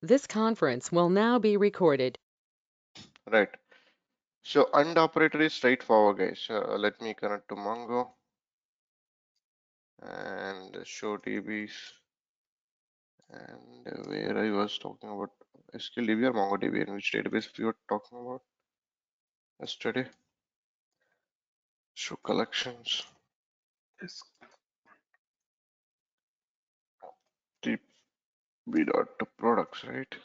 This conference will now be recorded. Right. So AND operator is straightforward, guys. Let me connect to Mongo and show DBs and where I was talking about SQLDB or MongoDB, and which database we were talking about yesterday. Show collections. Yes. DB dot products, right?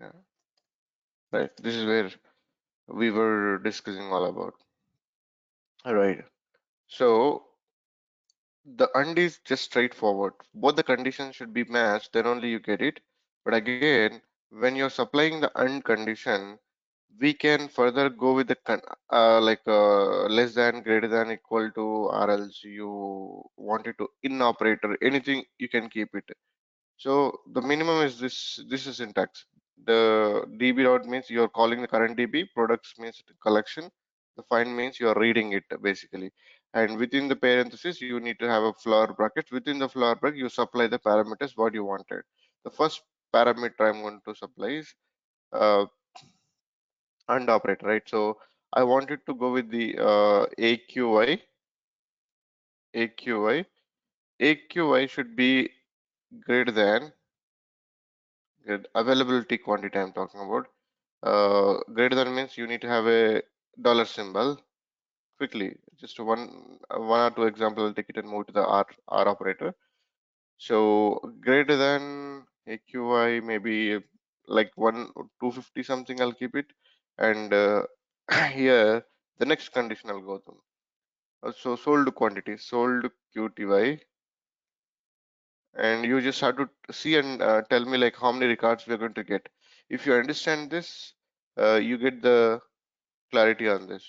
Yeah. Right. This is where we were discussing all about. All right. So the AND is just straightforward. Both the conditions should be matched, then only you get it. But again, when you're supplying the AND condition, we can further go with the less than, greater than, equal to, or else you want it to in operator, anything you can keep it. So the minimum is this. This is syntax. The DB dot means you're calling the current DB. Products means the collection. The find means you're reading it basically. And within the parenthesis, you need to have a flower bracket. Within the flower bracket, you supply the parameters what you wanted. The first parameter I'm going to supply is uh, AND operator, right? So I wanted to go with the AQI. AQI. AQI should be greater than availability quantity I'm talking about. Greater than means you need to have a dollar symbol quickly. Just one or two example. I'll take it and move to the R operator. So greater than AQI, maybe like 250 something. I'll keep it, and here the next condition I'll go to. So sold quantity, sold QTY, and you just have to see and tell me like how many records we're going to get. If you understand this, you get the clarity on this.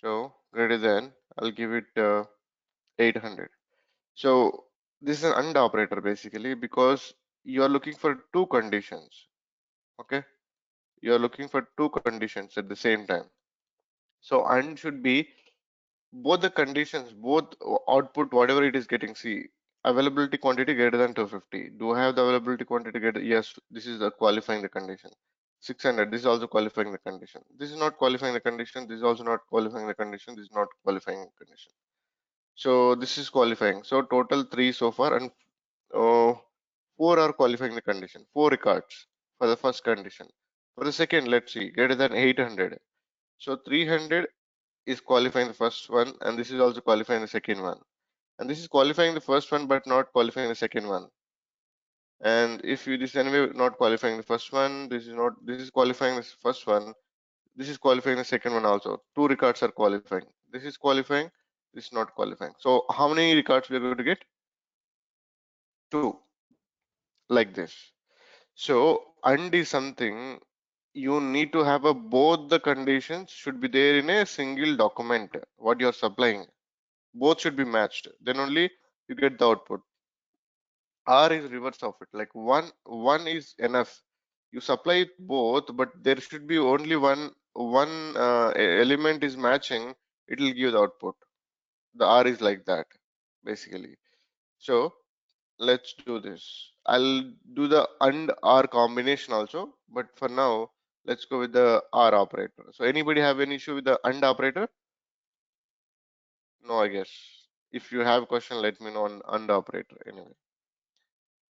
So greater than, I'll give it 800. So this is an AND operator basically because you are looking for two conditions. Okay, you are looking for two conditions at the same time. So AND should be both the conditions, both output, whatever it is getting. See, availability quantity greater than 250. Do I have the availability quantity greater? Yes, this is the qualifying the condition. 600, this is also qualifying the condition. This is not qualifying the condition. This is also not qualifying the condition. This is not qualifying the condition. So this is qualifying. So total three so far, and uh, four are qualifying the condition. Four records for the first condition. For the second, let's see, greater than 800. So 300 is qualifying the first one, and this is also qualifying the second one. And this is qualifying the first one, but not qualifying the second one. And if you this anyway not qualifying the first one, this is not. This is qualifying the first one. This is qualifying the second one also. Two records are qualifying. This is qualifying. This is not qualifying. So how many records we are going to get? Two, like this. So AND is something you need to have a both the conditions should be there in a single document. What you are supplying, both should be matched. Then only you get the output. R is reverse of it. Like one is enough. You supply it both, but there should be only one element is matching. It will give the output. The R is like that, basically. So let's do this. I'll do the AND R combination also, but for now, let's go with the R operator. So anybody have any issue with the AND operator? No, I guess. If you have question, let me know on AND operator anyway.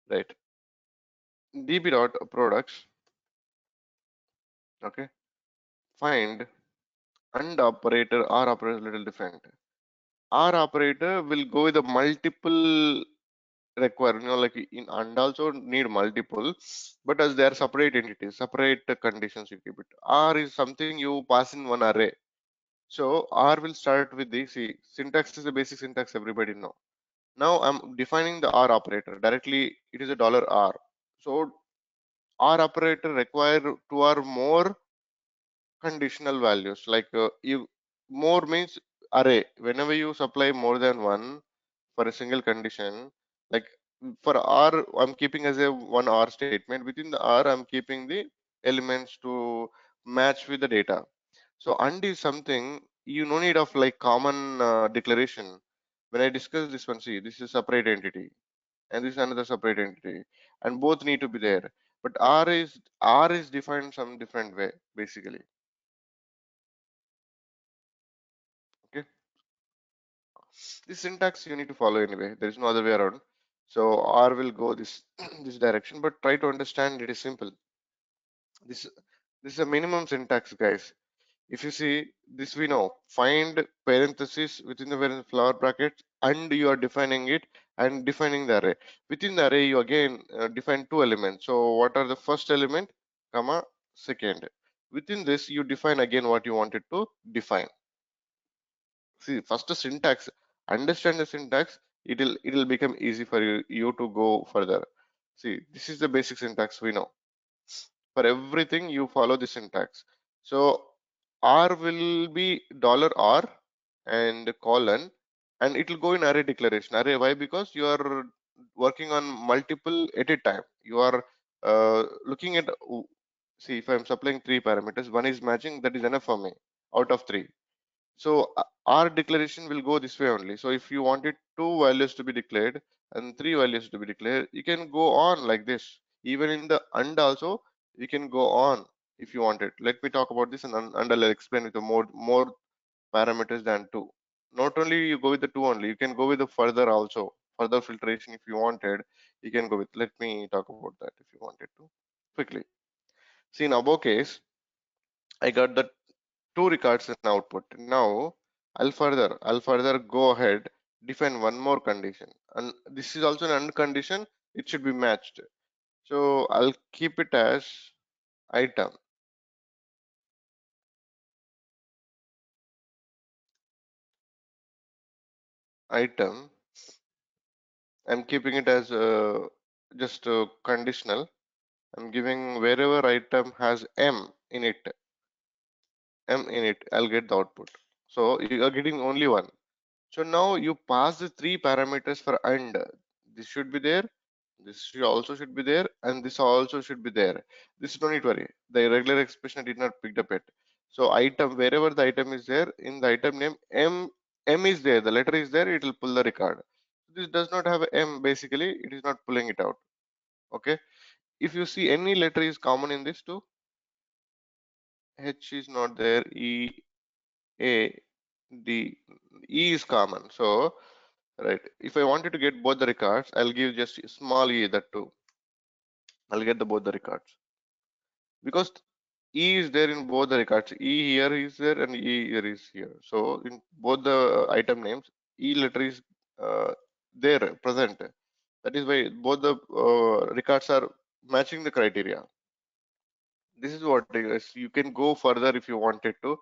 Right. DB dot products. Okay. Find AND operator, R operator is a little different. R operator will go with the multiple require, like in AND also need multiple, but as they are separate entities, separate conditions, you keep it. R is something you pass in one array. So R will start with the, see, syntax is the basic syntax everybody know. Now I'm defining the R operator directly. It is a $R. So R operator require two or more conditional values. Like you more means array. Whenever you supply more than one for a single condition, like for R, I'm keeping as a one R statement. Within the R, I'm keeping the elements to match with the data. So AND is something you no need of like common declaration. When I discuss this one, see, this is a separate entity. and this is another separate entity, and both need to be there. But R is defined some different way basically. Okay, this syntax you need to follow anyway. There is no other way around. So R will go this this direction, but try to understand it is simple. This this is a minimum syntax, guys. If you see this, we know find parenthesis within the flower brackets, and you are defining it and defining the array. Within the array, you again define two elements. So what are the first element, comma, second. Within this, you define again what you wanted to define. See, first the syntax. Understand the syntax. It'll become easy for you to go further. See, this is the basic syntax we know. For everything you follow the syntax. So R will be $R and colon, and it will go in array declaration. Array, why? Because you are working on multiple at a time. You are looking at, see, if I'm supplying three parameters, one is matching, that is enough for me out of three. So our declaration will go this way only. So if you wanted two values to be declared and three values to be declared, you can go on like this. Even in the and also, you can go on if you wanted. Let me talk about this, and I'll explain with the more parameters than two. Not only you go with the two only, you can go with the further also. Further filtration if you wanted, you can go with. Let me talk about that if you wanted to quickly. See, in above case, I got the two records in output. Now I'll further go ahead, define one more condition, and this is also an AND condition. It should be matched. So I'll keep it as item. Item. I'm keeping it as just conditional. I'm giving wherever item has M in it, I'll get the output. So you are getting only one. So now you pass the three parameters for AND. This should be there, this also should be there, and this also should be there. This don't need worry. The regular expression I did not pick up it. So item, wherever the item is there, in the item name, M is there, the letter is there, it will pull the record. This does not have a M, basically, it is not pulling it out. Okay. If you see any letter is common in this too, H is not there, E, A, D, E is common. So right, if I wanted to get both the records, I'll give just small e, that too. I'll get both the records because e is there in both the records. E here is there and e here is here. So in both the item names, e letter is there present. That is why both the records are matching the criteria. This is what it is. You can go further if you wanted to.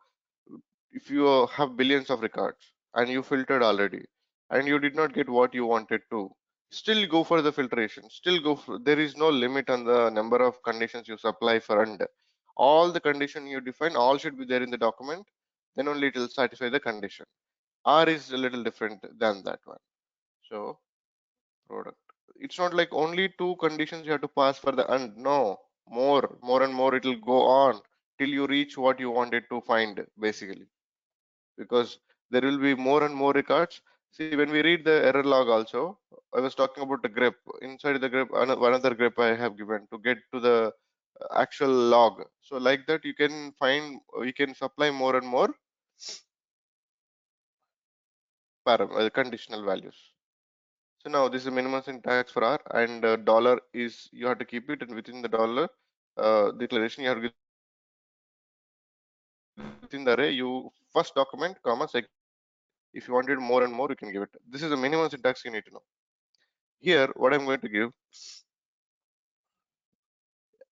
If you have billions of records and you filtered already and you did not get what you wanted to, still go for the filtration. Still go for, there is no limit on the number of conditions you supply for AND. All the condition you define, all should be there in the document. Then only it will satisfy the condition. R is a little different than that one. So product. It's not like only two conditions you have to pass for the AND. No, more and more it will go on till you reach what you wanted to find basically, because there will be more and more records. See, when we read the error log also, I was talking about the grep. Inside the grep, another grep I have given to get to the actual log. So like that, you can find, you can supply more and more conditional values. So now this is minimum syntax for R, and dollar is you have to keep it, and within the dollar declaration you have to give within the array you first document comma second. If you wanted more and more, you can give it. This is the minimum syntax you need to know. Here, what I'm going to give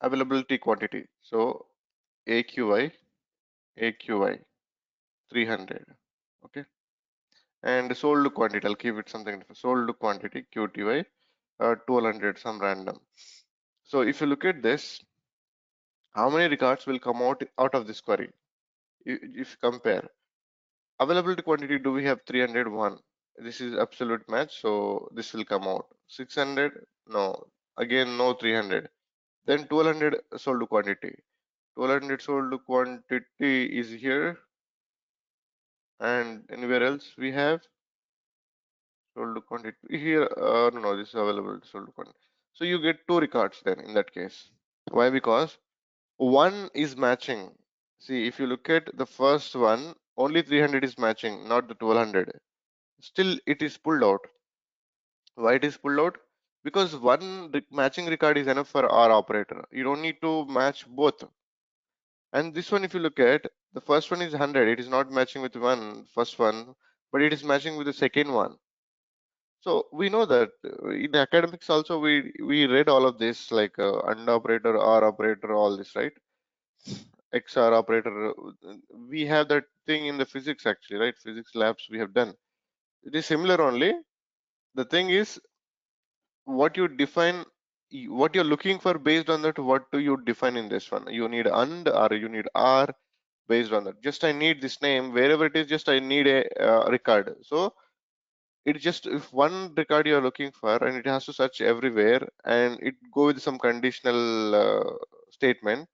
availability quantity. So AQI 300. Okay. And sold quantity, I'll keep it something different. Sold quantity QTY 1200, some random. So if you look at this, how many records will come out of this query? If you compare availability quantity, do we have 301? This is absolute match, so this will come out. 600, no. Again, no 300. Then 1200 sold quantity. 1200 sold quantity is here, and anywhere else we have sold quantity here. No, this is available sold quantity. So you get two records then in that case. Why? Because one is matching. See, if you look at the first one, only 300 is matching, not the 1200. Still, it is pulled out. Why it is pulled out? Because one matching record is enough for our operator. You don't need to match both. And this one, if you look at, the first one is 100. It is not matching with first one, but it is matching with the second one. So we know that in academics also we read all of this like AND operator, OR operator, all this, right? XR operator. We have that thing in the physics actually, right? Physics labs we have done. It is similar only. The thing is what you define, what you're looking for based on that. What do you define in this one? You need AND or you need OR based on that. Just I need this name wherever it is. Just I need a record. So it just if one record you're looking for and it has to search everywhere and it go with some conditional statement,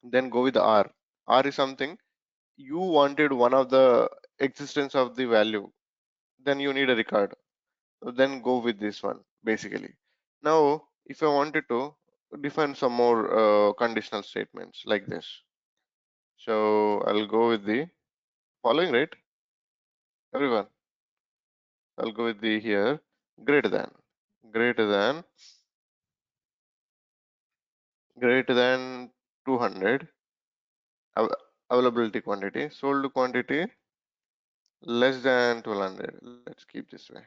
then go with R. R is something you wanted one of the existence of the value, then you need a record. So then go with this one basically. Now if I wanted to define some more conditional statements like this, so I'll go with the following, right? Everyone, I'll go with the here greater than, greater than, greater than 200 av- availability quantity, sold quantity less than 1200. Let's keep this way.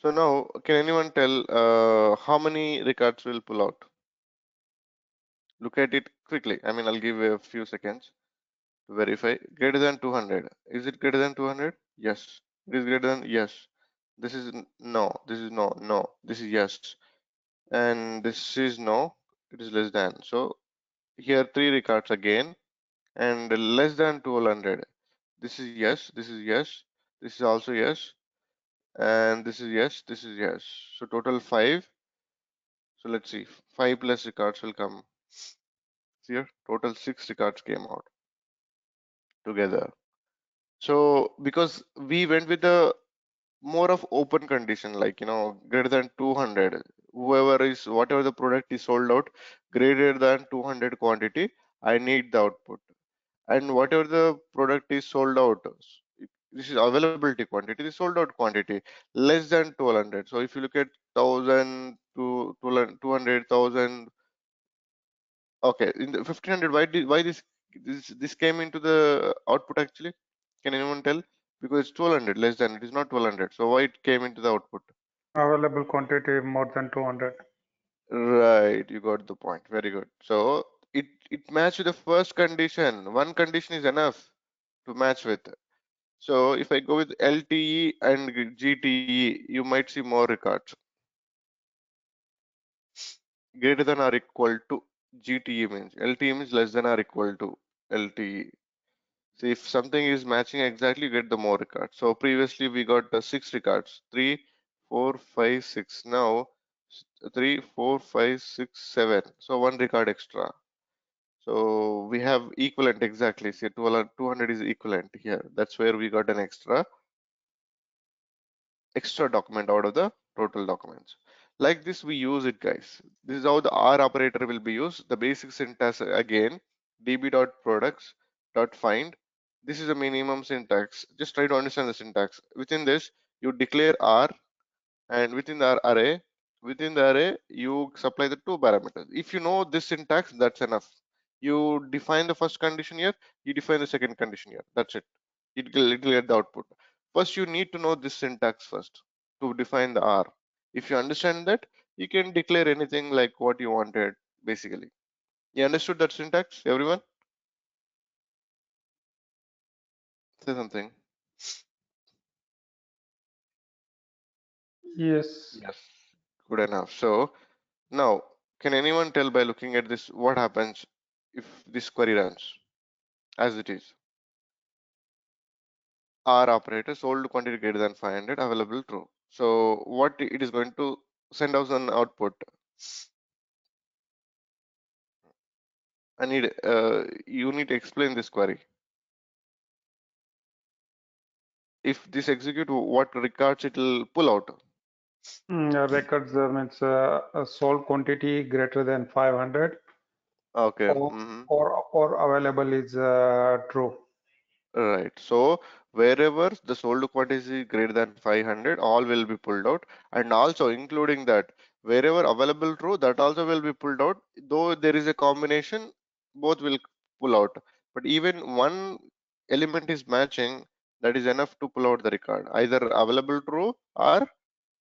So now, can anyone tell how many records will pull out? Look at it quickly. I mean, I'll give a few seconds to verify. Greater than 200. Is it greater than 200? Yes. It is greater than? Yes. This is no. This is no. No. This is yes. And this is no. It is less than. So here three records again, and less than 1200. This is yes. This is yes. This is also yes. And this is yes. This is yes. So total five. So let's see. Five plus records will come here. Total six records came out together. So because we went with the more of open condition, like greater than 200, whoever is whatever the product is sold out, greater than 200 quantity, I need the output. And whatever the product is sold out, this is availability quantity, the sold out quantity less than 1200. So if you look at 1000 to 200,000. Okay, in the 1500, why this came into the output actually? Can anyone tell? Because it's 1200 less than, it is not 1200. So why it came into the output? Available quantity more than 200. Right, you got the point. Very good. So it matched with the first condition. One condition is enough to match with. So if I go with LTE and GTE, you might see more records greater than or equal to. GTE means LTE means less than or equal to LTE. See, if something is matching exactly, you get the more records. So previously we got six records, 3, 4, 5, 6. Now 3, 4, 5, 6, 7. So one record extra. So we have equivalent exactly. See, 200 is equivalent here. That's where we got an extra document out of the total documents. Like this, we use it, guys. This is how the R operator will be used. The basic syntax again, db.products.find. This is a minimum syntax. Just try to understand the syntax. Within this, you declare R, and within the array, you supply the two parameters. If you know this syntax, that's enough. You define the first condition here, you define the second condition here. That's it. It'll get the output. First, you need to know this syntax first to define the R. If you understand that, you can declare anything like what you wanted, basically. You understood that syntax, everyone? Say something. Yes. Yes. Good enough. So now, can anyone tell by looking at this what happens if this query runs as it is? R operator sold quantity greater than 500 available true. So what it is going to send us an output. I need you need to explain this query. if this execute, what records it will pull out? Records means a sold quantity greater than 500 Okay. or or available is true. Right. So wherever the sold quantity is greater than 500, all will be pulled out, and also including that wherever available true, that also will be pulled out. Though there is a combination, both will pull out. But even one element is matching, that is enough to pull out the record. Either available true or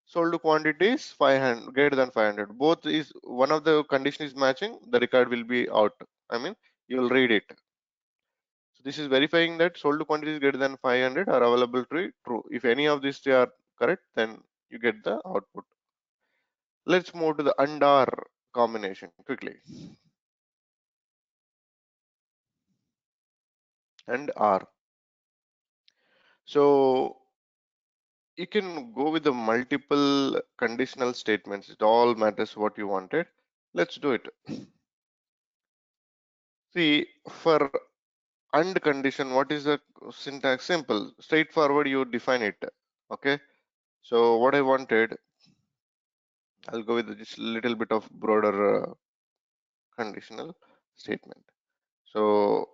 sold quantity is 500 greater than 500. Both is one of the condition is matching, the record will be out. I mean, you will read it. So this is verifying that sold quantity is greater than 500 or available true. If any of these three are correct, then you get the output. Let's move to the AND OR combination quickly. AND OR. So you can go with the multiple conditional statements. It all matters what you wanted. Let's do it. See, for AND condition, what is the syntax? Simple, straightforward, you define it. Okay. So what I wanted, I'll go with just a little bit of broader conditional statement. So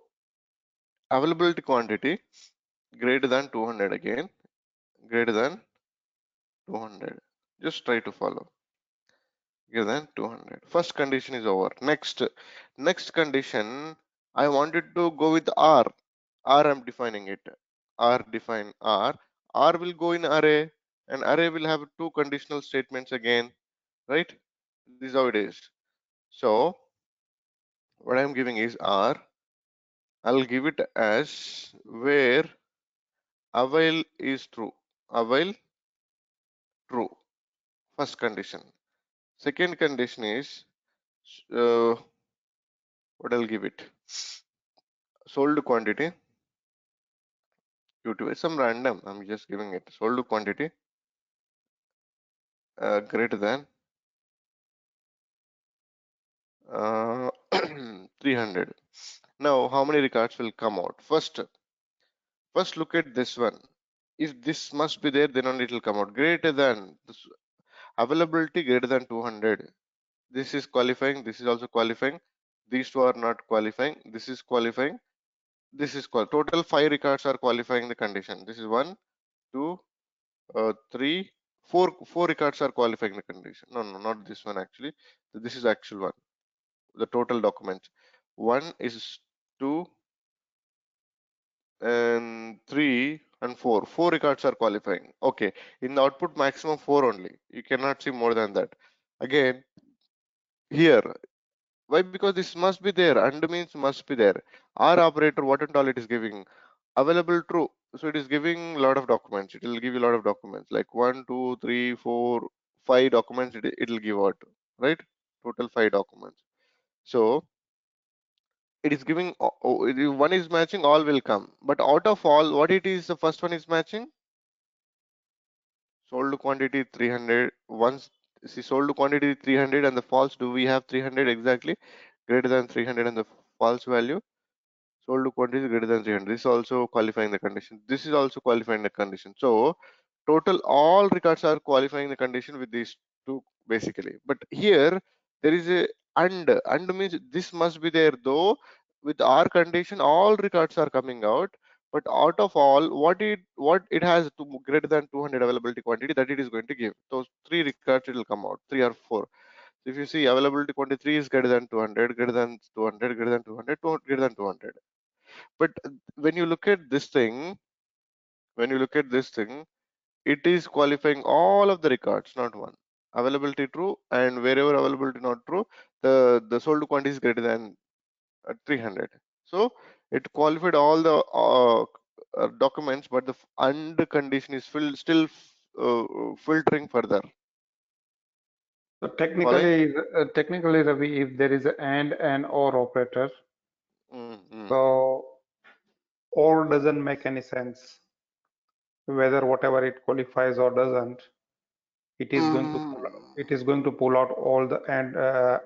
availability quantity greater than 200 again, greater than 200. Just try to follow. Greater than 200. First condition is over. Next condition, I wanted to go with R. R, I'm defining it. R define R. R will go in array, and array will have two conditional statements again, right? This is how it is. So what I'm giving is R. I'll give it as where avail is true. Avail true. First condition. Second condition is what I'll give it. Sold quantity. Q2 is some random. I'm just giving it. Sold quantity greater than 300. Now, how many records will come out? First look at this one. If this must be there, then only it will come out. Greater than this, availability greater than 200. This is qualifying. This is also qualifying. These two are not qualifying. This is qualifying. This is total 5 records are qualifying the condition. This is 1, 2, 3, 4. 4 records are qualifying the condition. No, not this one actually. This is actual one. The total documents. 1 is 2 and 3 and 4. 4 records are qualifying. Okay. In the output, maximum 4 only. You cannot see more than that. Again, here. Why? Because this must be there. And means must be there. Our operator, what and all it is giving? Available true. So it is giving a lot of documents. It will give you a lot of documents like 1, 2, 3, 4, 5 documents. It will give out, right? Total 5 documents. So it is giving one is matching, all will come. But out of all, what it is, the first one is matching. Sold quantity 300. Once see sold quantity 300 and the false. Do we have 300 exactly? Greater than 300 and the false value. Sold quantity greater than 300. This is also qualifying the condition. This is also qualifying the condition. So total all records are qualifying the condition with these two basically. But here there is a and means this must be there, though with our condition all records are coming out. But out of all, what it has to greater than 200 availability quantity, that it is going to give. Those 3 records it will come out, 3 or 4. So if you see availability quantity 3 is greater than 200, greater than 200, greater than 200, greater than 200. But when you look at this thing, it is qualifying all of the records, not one. Availability true, and wherever availability not true, the sold quantity is greater than 300. So it qualified all the documents, but the and condition is still filtering further. So Following? technically, Ravi, if there is an or operator, Mm-hmm. so or doesn't make any sense. Whether whatever it qualifies or doesn't, it is going to pull out all the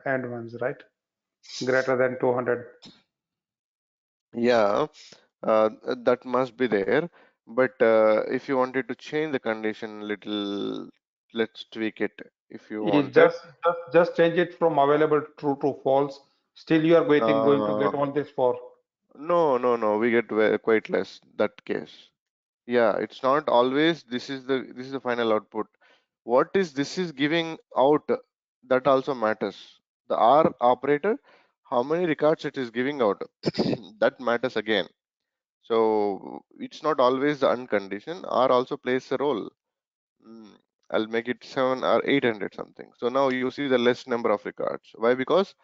and ones, right? Greater than 200. Yeah, that must be there. But if you wanted to change the condition little, let's tweak it. If you You wanted, just change it from available true to false. Still, you are going to uh, get all this for. no, we get quite less that case. Yeah, it's not always this is the final output. What is this is giving out, that also matters. The R operator, how many records it is giving out, that matters again. So it's not always the uncondition. R also plays a role. Mm, I'll make it 7 or 800 something. So now you see the less number of records. Why? Because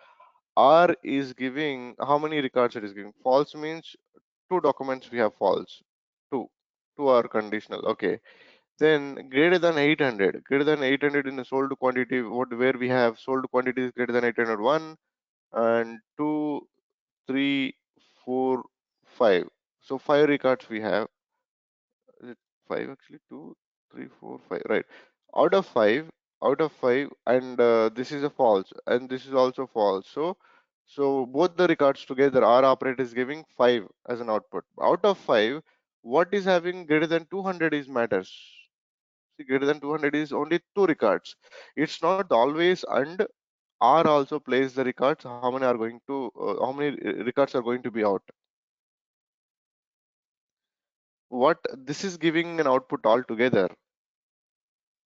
R is giving how many records it is giving. False means two documents we have false. Two. Two are conditional. Okay. Then greater than 800. Greater than 800 in the sold quantity. What where we have sold quantity is greater than 801 and 2, 3, 4, 5. So 5 records we have. Is it 5 actually? 2, 3, 4, 5. Right. Out of 5, and this is a false, and this is also false. So both the records together, our operator is giving 5 as an output. Out of 5, what is having greater than 200 is matters. See, greater than 200 is only 2 records. It's not always, and R also plays the records. How many are going to, how many records are going to be out? What this is giving an output altogether.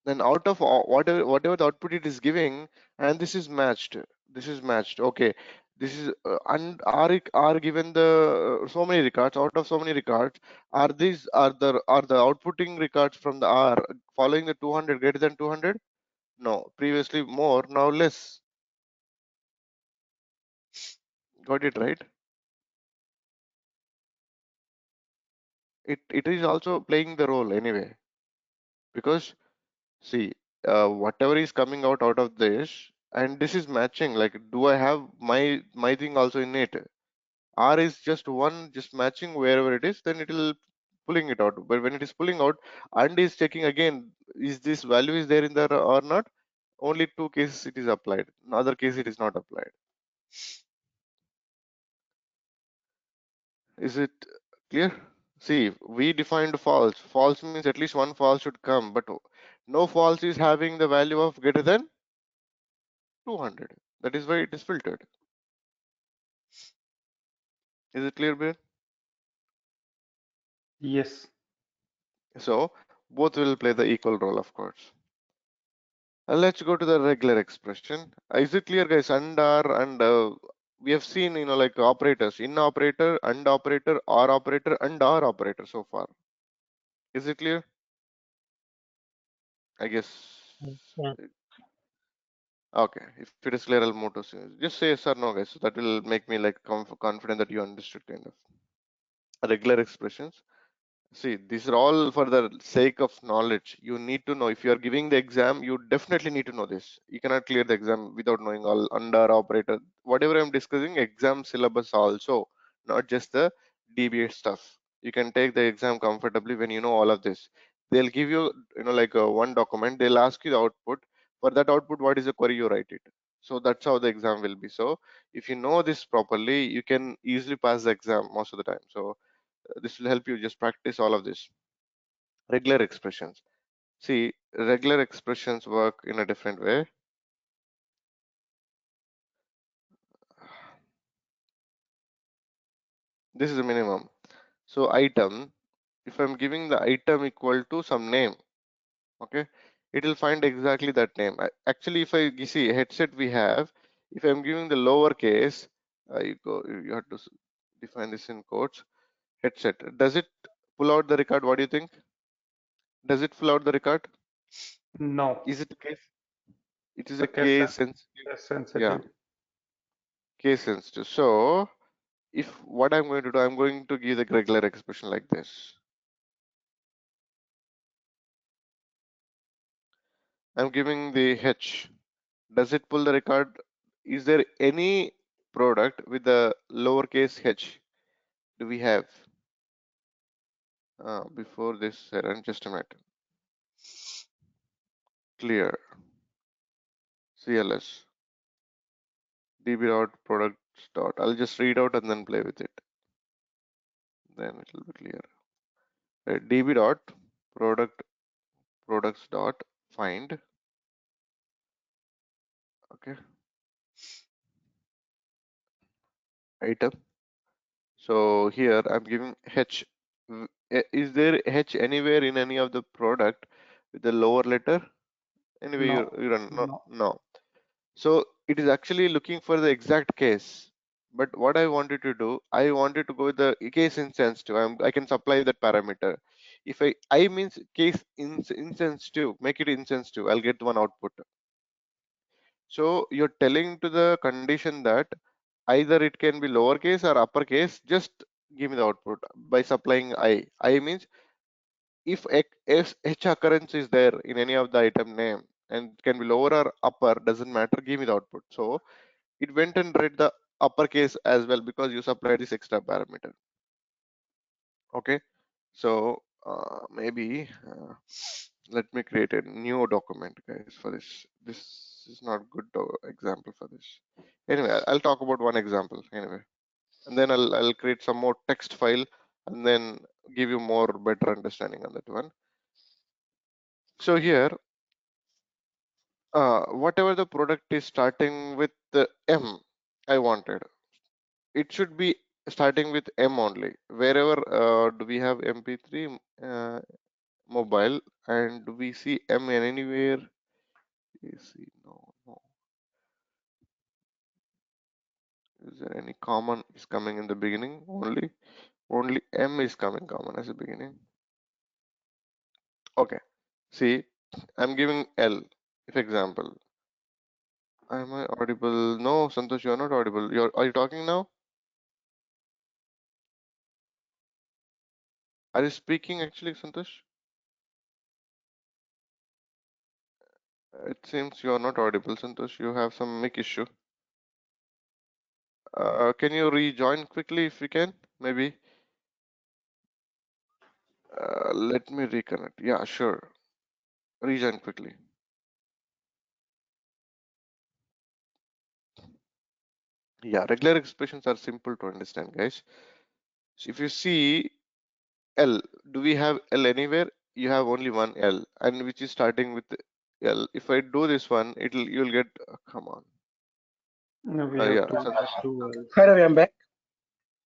Then out of whatever the output it is giving, and this is matched, okay, this is and are given the so many records. Out of so many records, are the outputting records from the R following the 200 greater than 200? No, previously more, now less. Got it right? It is also playing the role anyway, because see, whatever is coming out of this, and this is matching. Like, do I have my thing also in it? R is just one, just matching wherever it is, then it will pulling it out. But when it is pulling out, and is checking again, is this value is there in there or not? Only two cases it is applied. In other case it is not applied. Is it clear? See, we defined false. False means at least one false should come, but no false is having the value of greater than 200. That is why it is filtered. Is it clear, Bill? Yes. So both will play the equal role, of course. Let's go to the regular expression. Is it clear, guys? And are and we have seen, like operators, in operator, and operator, or operator, and are operator so far. Is it clear? I guess. Yeah. Okay. If it is clear, I'll move to just say yes or no, guys. So that will make me like confident that you understood kind of regular expressions. See, these are all for the sake of knowledge. You need to know. If you are giving the exam, you definitely need to know this. You cannot clear the exam without knowing all under operator. Whatever I'm discussing, exam syllabus also, not just the DBA stuff. You can take the exam comfortably when you know all of this. They'll give you, like one document. They'll ask you the output. For that output, what is the query you write it? So that's how the exam will be. So if you know this properly, you can easily pass the exam most of the time. So this will help you just practice all of this. Regular expressions. See, regular expressions work in a different way. This is a minimum. So item, if I'm giving the item equal to some name, okay, it will find exactly that name. Actually, if I see headset we have, if I'm giving the lowercase, you have to define this in quotes. Headset, does it pull out the record? What do you think? Does it pull out the record? No. Is it a case? It is a The case case sensitive. case Yeah, sensitive. case sensitive. So if what I'm going to do, I'm going to give the regular expression like this. I'm giving the H. Does it pull the record? Is there any product with the lowercase h? Do we have? Before this, Aaron, just a minute. Clear. CLS. DB dot products dot. I'll just read out and then play with it. Then it will be clear. db dot products dot find. Okay, item. So here I'm giving h. Is there h anywhere in any of the product with the lower letter? Anyway, No, you run no. no. So it is actually looking for the exact case. But what I wanted to do, I wanted to go with the case insensitive. I can supply that parameter. If I means case insensitive, make it insensitive. I'll get one output. So you're telling to the condition that either it can be lowercase or uppercase. Just give me the output by supplying I. I means if H occurrence is there in any of the item name and it can be lower or upper, doesn't matter, give me the output. So it went and read the uppercase as well because you supplied this extra parameter. Okay, so maybe let me create a new document, guys, for this. This is not good example for this. Anyway, I'll talk about one example anyway, and then I'll create some more text file and then give you more better understanding on that one. So here, whatever the product is starting with the M, I wanted. It should be starting with M only. Wherever do we have MP3 mobile and do we see M in anywhere? AC, no. Is there any common is coming in the beginning? Only M is coming common as a beginning. Okay. See, I'm giving L. If example, am I audible? No, Santosh, you're not audible. Are you talking now? Are you speaking actually, Santosh? It seems you are not audible, Santosh. You have some mic issue. Can you rejoin quickly if you can? Maybe. Let me reconnect. Yeah, sure. Rejoin quickly. Yeah, regular expressions are simple to understand, guys. So if you see L, do we have L anywhere? You have only one L, and which is starting with L. If I do this one, you'll get. Come on. No, we have Yeah, to do Hi Ravi, I'm back.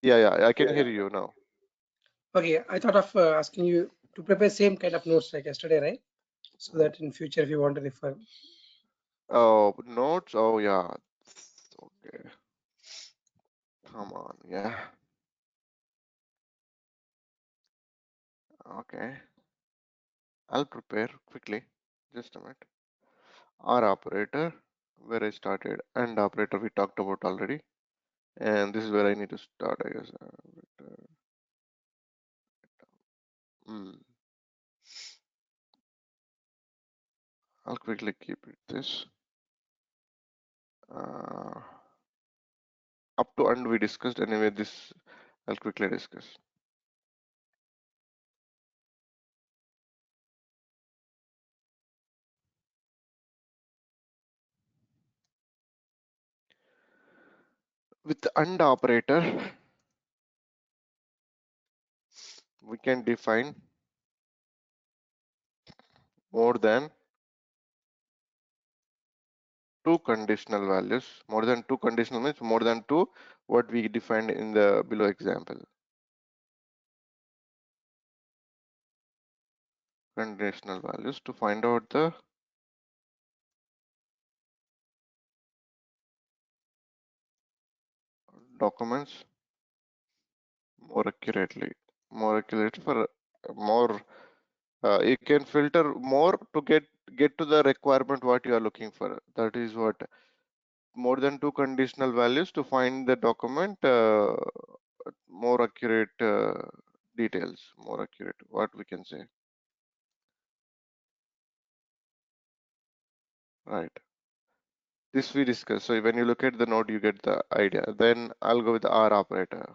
yeah. I can hear you now. Okay, I thought of asking you to prepare same kind of notes like yesterday, right? So that in future, if you want to refer. Oh, notes. Oh, yeah. Okay. Come on. Yeah. Okay. I'll prepare quickly. Just a minute. R operator, where I started, and operator we talked about already. And this is where I need to start, I guess. Mm, I'll quickly keep it this. Up to and we discussed anyway. This I'll quickly discuss. With the AND operator, we can define more than two conditional values. More than two conditional means more than two what we defined in the below example. Conditional values to find out the documents more accurately. More accurate for more. You can filter more to get to the requirement what you are looking for. That is what more than two conditional values to find the document more accurate details, more accurate what we can say, right? This we discussed. So when you look at the node, you get the idea. Then I'll go with the R operator.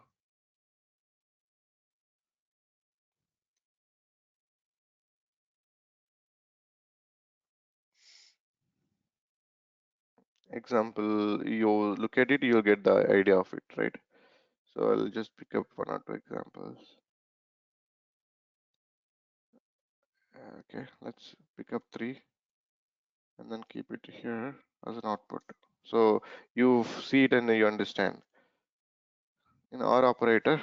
Example, you look at it, you'll get the idea of it, right? So I'll just pick up one or two examples. Okay, let's pick up 3 and then keep it here as an output. So you see it and you understand. In OR operator,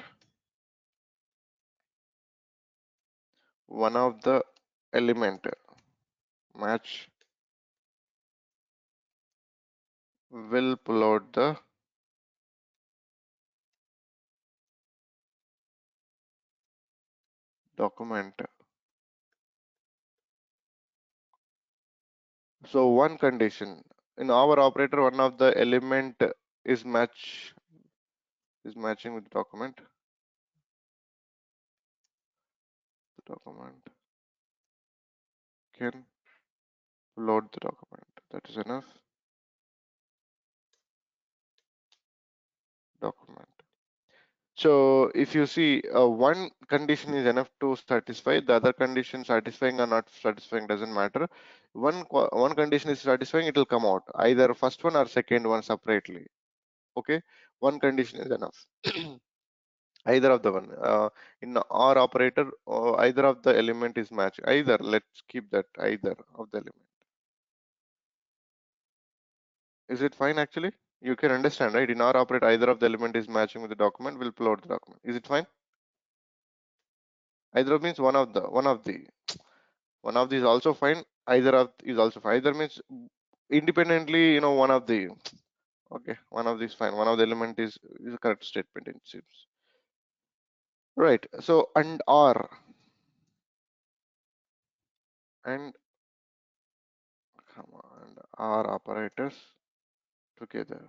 one of the element match will pull out the document. So one condition in our operator, one of the element is matching with the document. The document can load the document. That is enough. Document. So if you see one condition is enough to satisfy, the other condition satisfying or not satisfying doesn't matter. One condition is satisfying, it will come out either first one or second one separately. Okay, one condition is enough. Either of the one in OR operator, either of the element is matched. Either, let's keep that either of the element. Is it fine actually? You can understand, right? In OR operator, either of the element is matching with the document, will pull out the document. Is it fine? Either of means one of the is also fine. Either of is also fine. Either means independently, one of the. Okay, one of these fine. One of the element is a correct statement, it seems. Right. So and or and command or operators together.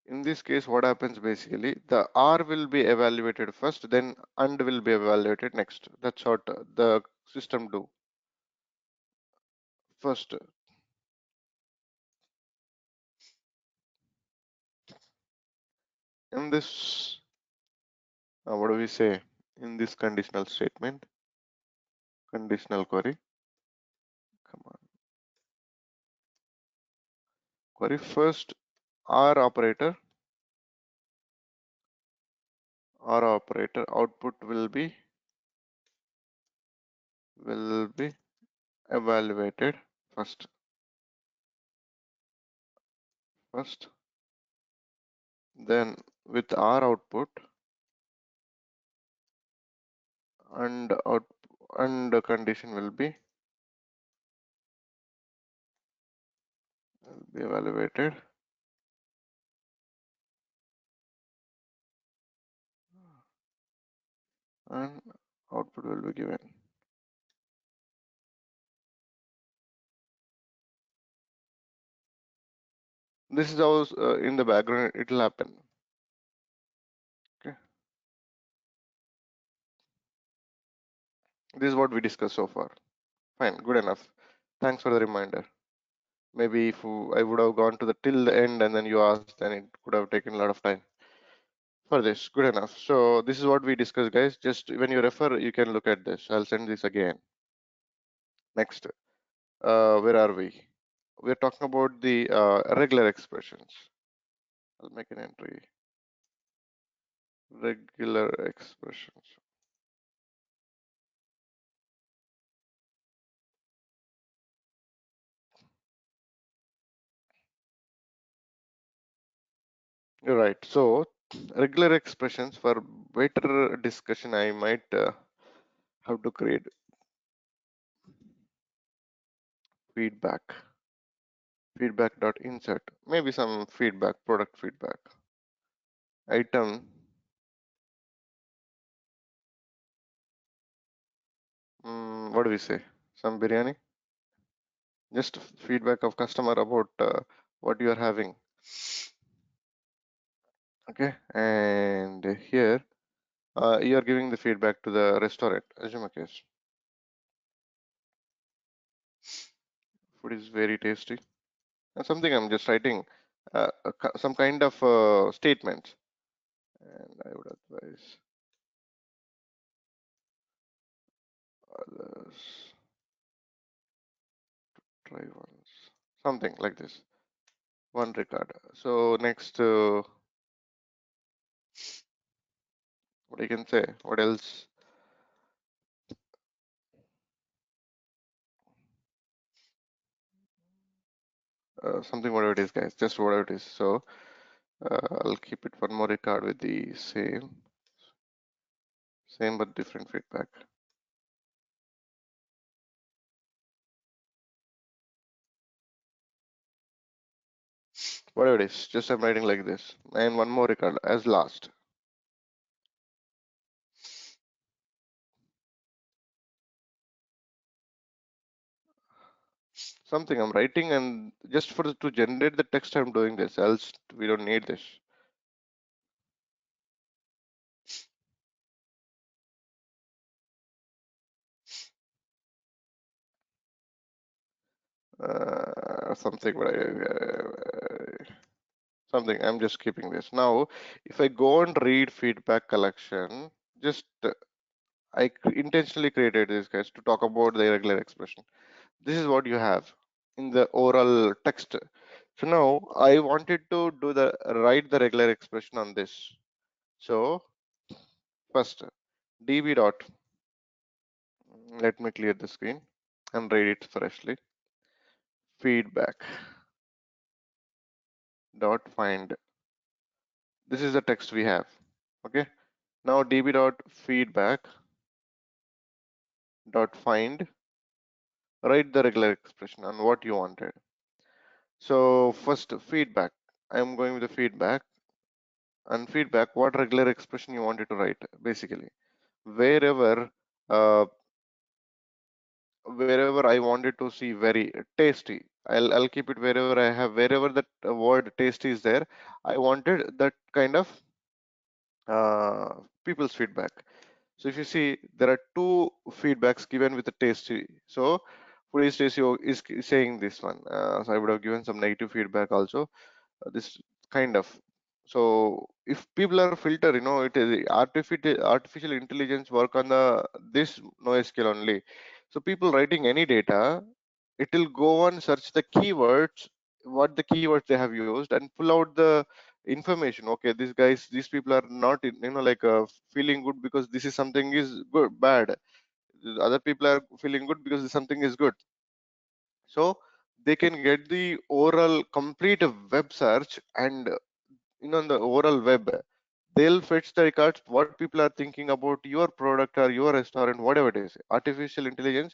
In this case, what happens basically, the R will be evaluated first, then AND will be evaluated next. That's what the system do. First, in this, what do we say? In this conditional statement, conditional query, command query first, R operator output will be evaluated first. Then with R output and the condition will be evaluated and output will be given. This is how in the background it will happen. Okay, this is what we discussed so far. Fine, good enough. Thanks for the reminder. Maybe if I would have gone to the till the end and then you asked, then it could have taken a lot of time for this. Good enough. So this is what we discussed, guys. Just when you refer, you can look at this. I'll send this again. Next, where are we? We're talking about the regular expressions. I'll make an entry. Regular expressions. You're right. So regular expressions, for better discussion, I might have to create feedback.insert, maybe some feedback, product feedback, item, what do we say, some biryani, just feedback of customer about what you are having. Okay, and here you are giving the feedback to the restaurant. Assume a case, food is very tasty. Something I'm just writing some kind of statement, and I would advise others try once, something like this, one record. So next, what I can say, what else? Something whatever it is, guys, just whatever it is. So I'll keep it one more record with the same but different feedback. Whatever it is, just I'm writing like this, and one more record as last. Something I'm writing, and just for to generate the text I'm doing this, else we don't need this. Something, but something, I'm just keeping this. Now if I go and read feedback collection, just intentionally created this, guys, to talk about the irregular expression. This is what you have in the oral text. So now I wanted to do the write the regular expression on this. So first db dot, let me clear the screen and read it freshly. Feedback dot find. This is the text we have. Okay. Now db dot feedback dot find, write the regular expression on what you wanted. So first feedback, I'm going with the feedback, and feedback, what regular expression you wanted to write, basically wherever wherever I wanted to see very tasty, I'll keep it wherever I have, wherever that word tasty is there, I wanted that kind of people's feedback. So if you see, there are two feedbacks given with the tasty. So food is tasty is saying this one. So I would have given some negative feedback also. This kind of. So if people are filter, it is artificial intelligence work on the this NoSQL only. So people writing any data, it will go on search the keywords, what the keywords they have used, and pull out the information. Okay, these people are not like feeling good because this is something is good bad. The other people are feeling good because something is good. So they can get the oral complete web search, and on the oral web they'll fetch the records what people are thinking about your product or your restaurant, whatever it is. Artificial intelligence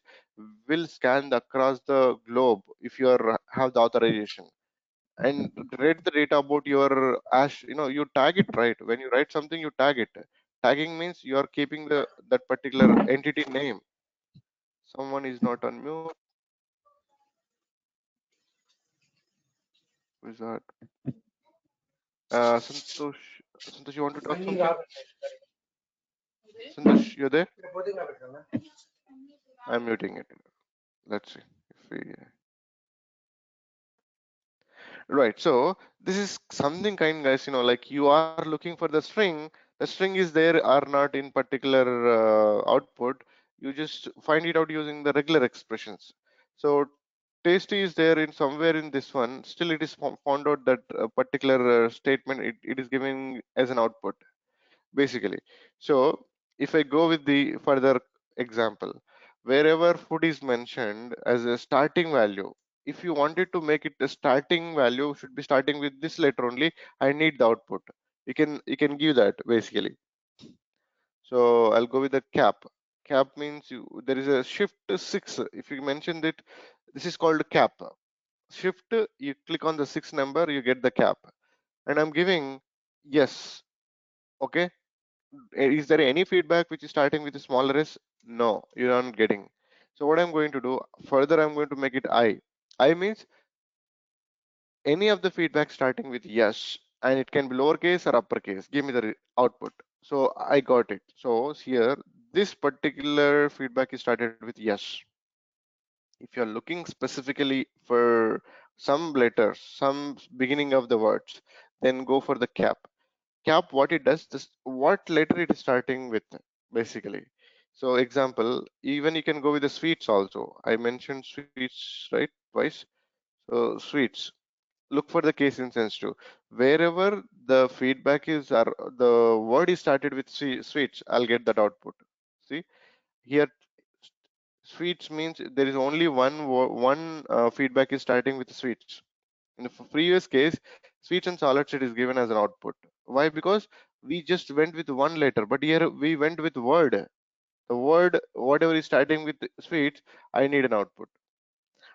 will scan across the globe if you have the authorization, and read the data about your ash. You tag it, right? When you write something, you tag it. Tagging means you are keeping that particular entity name. Someone is not on mute. Who is that? Santosh. Santosh, you want to talk something? Santosh, you're there? I'm muting it. Let's see if we. Right. So this is something kind, guys. Like you are looking for the string. The string is there or not in particular output. You just find it out using the regular expressions. So tasty is there in somewhere in this one. Still, it is found out that particular statement it is giving as an output, basically. So if I go with the further example, wherever food is mentioned as a starting value, if you wanted to make it a starting value should be starting with this letter only, I need the output. You can give that, basically. So I'll go with the cap. Cap means there is a shift 6. If you mentioned it, this is called cap. Shift, you click on the 6 number, you get the cap, and I'm giving yes. Okay. Is there any feedback which is starting with a smaller s? No, you're not getting. So what I'm going to do further, I'm going to make it I means any of the feedback starting with yes, and it can be lowercase or uppercase, give me the output. So I got it. So here this particular feedback is started with yes. If you're looking specifically for some letters, some beginning of the words, then go for the cap. Cap, what it does, this what letter it is starting with, basically. So example, even you can go with the sweets also. I mentioned sweets, right, twice. Sweets. Look for the case insensitive. Wherever the feedback is, or the word is started with sweets, I'll get that output. See here, sweets means there is only one feedback is starting with sweets. In the previous case, sweets and solid state is given as an output. Why? Because we just went with one letter, but here we went with word. The word, whatever is starting with sweets, I need an output.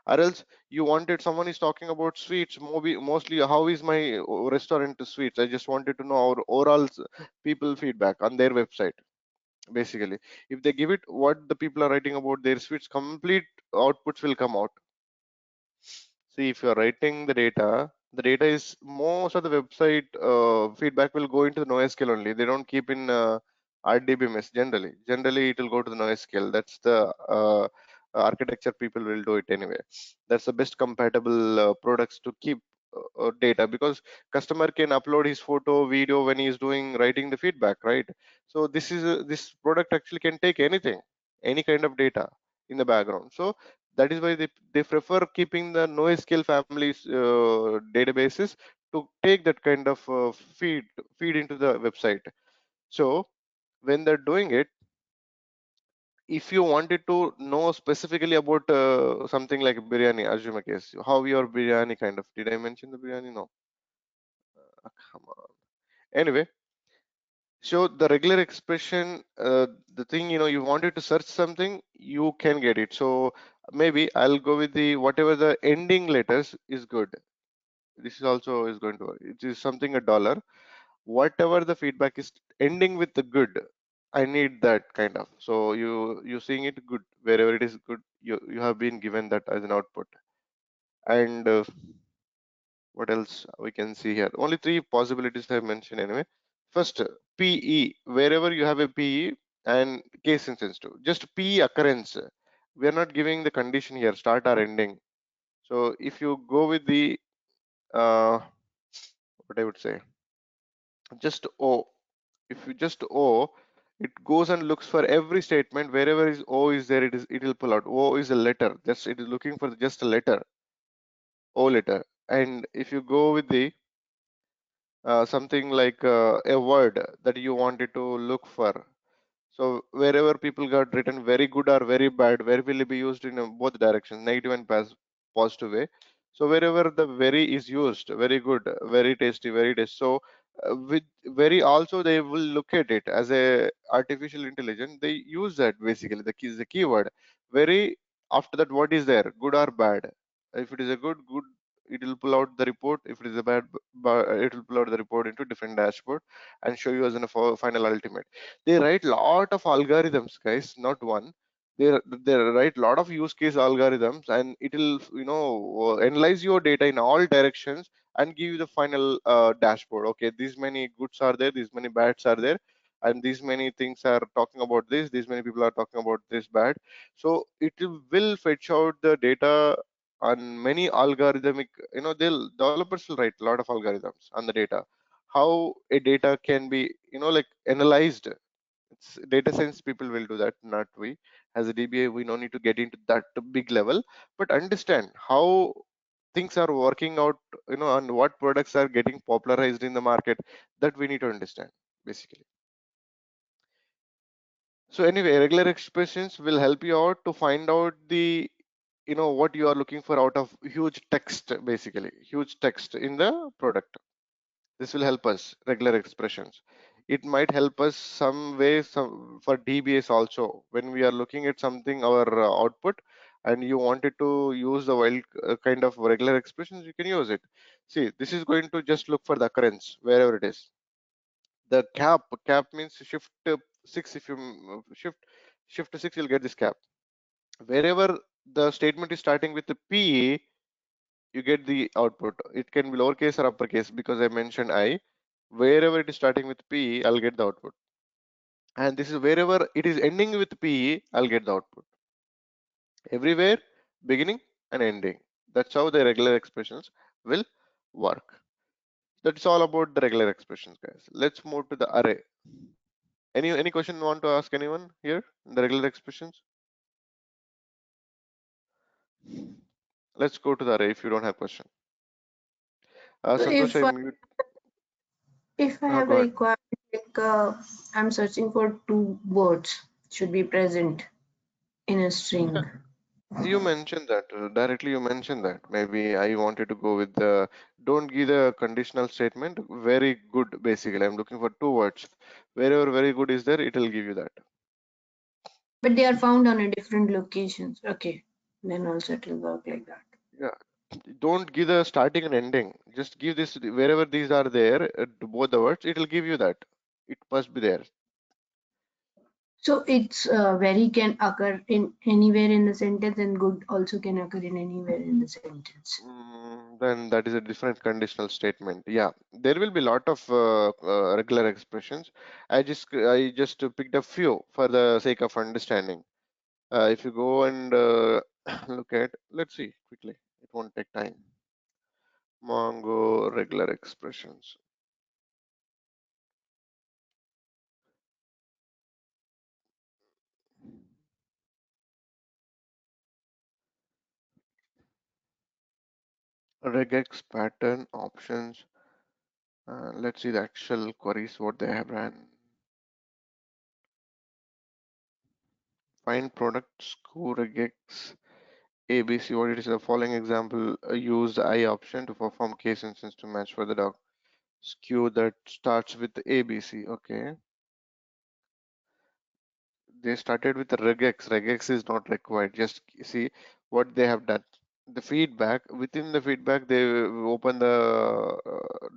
Or else you wanted, someone is talking about sweets, mostly how is my restaurant to sweets. I just wanted to know our overall people feedback on their website. Basically, if they give it what the people are writing about their sweets, complete outputs will come out. See, if you are writing the data is, most of the website feedback will go into the NoSQL only. They don't keep in RDBMS generally. Generally, it will go to the NoSQL. That's the architecture people will do it anyway. That's the best compatible products to keep data, because customer can upload his photo, video when he is doing writing the feedback, right? So this product actually can take anything, any kind of data in the background. So that is why they prefer keeping the NoSQL families databases to take that kind of feed into the website. So when they're doing it, if you wanted to know specifically about something like biryani, assume a case, how your biryani kind of, did I mention the biryani? No. Come on. Anyway, so the regular expression, the thing, you wanted to search something, you can get it. So maybe I'll go with the whatever the ending letters is good. This is also is going to work. It is something a dollar. Whatever the feedback is ending with the good, I need that kind of. So you seeing it good wherever it is good. You have been given that as an output. And what else we can see here? Only three possibilities I mentioned anyway. First, PE, wherever you have a PE and case insensitive, just PE occurrence. We are not giving the condition here, start or ending. So if you go with the, what I would say, just O, if you just O, it goes and looks for every statement, wherever is O is there, it will pull out. O is a letter, just it is looking for just a letter, O letter. And if you go with the something like a word that you wanted to look for. So wherever people got written very good or very bad, where will it be used in both directions, negative and positive way. So wherever the very is used, very good, very tasty, very tasty. So with very also they will look at it as a artificial intelligence. They use that basically the key is the keyword. Very after that, what is there, good or bad? If it is a good, it will pull out the report. If it is a bad, it will pull out the report into different dashboard and show you as a final ultimate. They write lot of algorithms, guys, not one. They write lot of use case algorithms, and it will analyze your data in all directions and give you the final dashboard. Okay, these many goods are there, these many bads are there, and these many things are talking about this, these many people are talking about this bad. So it will fetch out the data on many algorithmic, they'll developers will write a lot of algorithms on the data, how a data can be like analyzed. It's data science people will do that, not we. As a DBA, we no need to get into that big level, but understand how things are working out, and what products are getting popularized in the market, that we need to understand basically. So anyway, regular expressions will help you out to find out the, what you are looking for out of huge text, basically huge text in the product. This will help us, regular expressions. It might help us some ways for DBAs also. When we are looking at something, our output, and you wanted to use the wild kind of regular expressions, you can use it. See, this is going to just look for the occurrence wherever it is. The cap means shift 6. If you shift to 6, you'll get this cap. Wherever the statement is starting with the P, you get the output. It can be lowercase or uppercase, because I mentioned I. Wherever it is starting with P, I'll get the output. And this is wherever it is ending with P, I'll get the output. Everywhere, beginning and ending. That's how the regular expressions will work. That's all about the regular expressions, guys. Let's move to the array. Any question you want to ask anyone here in the regular expressions? Let's go to the array if you don't have question. So Santosh, I mute. if I have Go a ahead. requirement, like I'm searching for 2 words should be present in a string. You mentioned that directly. You mentioned that maybe I wanted to go with the don't give the conditional statement. Very good. Basically, I'm looking for 2 words. Wherever very good is there, it will give you that. But they are found on a different locations. Okay, then also it will work like that. Yeah. Don't give the starting and ending. Just give this wherever these are there, to both the words. It will give you that. It must be there. So it's very can occur in anywhere in the sentence and good also can occur in anywhere in the sentence. Then that is a different conditional statement. Yeah, there will be a lot of regular expressions. I just picked a few for the sake of understanding. If you go and look at, let's see quickly. It won't take time. Mongo regular expressions. Regex pattern options. Let's see the actual queries what they have ran. Find product score regex ABC. What it is the following example. Use the I option to perform case instance to match for the doc. Skew that starts with ABC. Okay. They started with the regex. Regex is not required. Just see what they have done. The feedback, within the feedback, they open the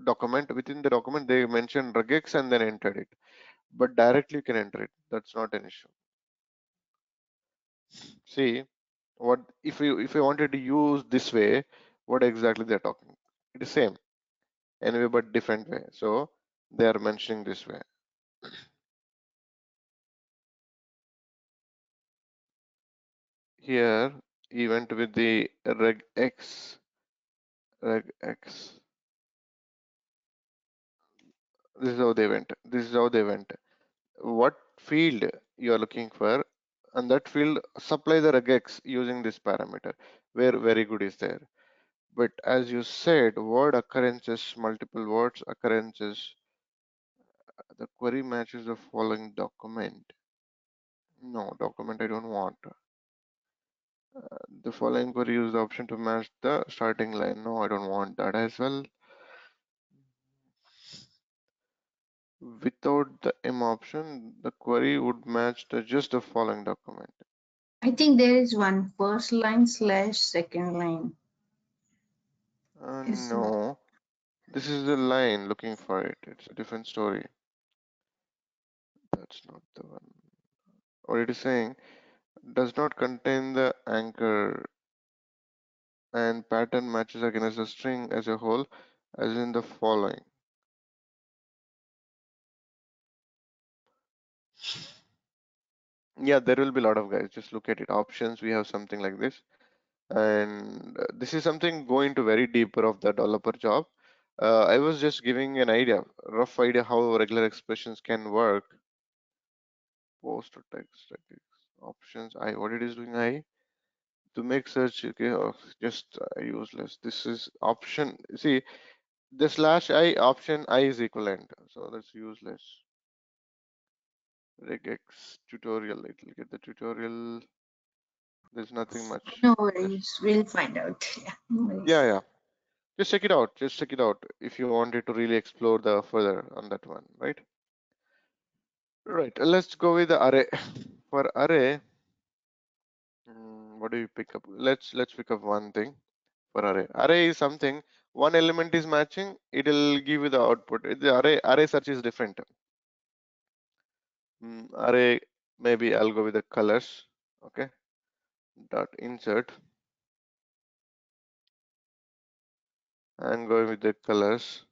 document. Within the document, they mention regex and then entered it. But directly you can enter it. That's not an issue. See what if you wanted to use this way, what exactly they're talking. It is same anyway, but different way. So they are mentioning this way. Here he went with the regex. This is how they went. This is how they went. What field you are looking for, and that field supply the regex using this parameter, where very good is there. But as you said, word occurrences, multiple words occurrences, the query matches the following document. No, document I don't want. The following query use the option to match the starting line. No, I don't want that as well. Without the M option, the query would match just the following document. I think there is one first line / second line. Is No, this is the line looking for it. It's a different story. That's not the one. What it is saying does not contain the anchor and pattern matches against the string as a whole, as in the following. Yeah, there will be a lot of guys. Just look at it. Options, we have something like this. And this is something going to very deeper of the developer job. I was just giving an idea, rough idea how regular expressions can work. Post to text, options, I, what it is doing, I, to make search, okay, just useless. This is option. See, the /I option I is equivalent, so that's useless. Regex tutorial, it will get the tutorial. There's nothing much. no worries. We'll find out. Yeah. No worries. Yeah. Just check it out. Just check it out if you wanted to really explore the further on that one, right? Right. Let's go with the array. For array, what do you pick up? Let's pick up one thing for array. Array is something. One element is matching. It'll give you the output. The array search is different. Array, maybe I'll go with the colors. Okay. Dot insert. I'm going with the colors.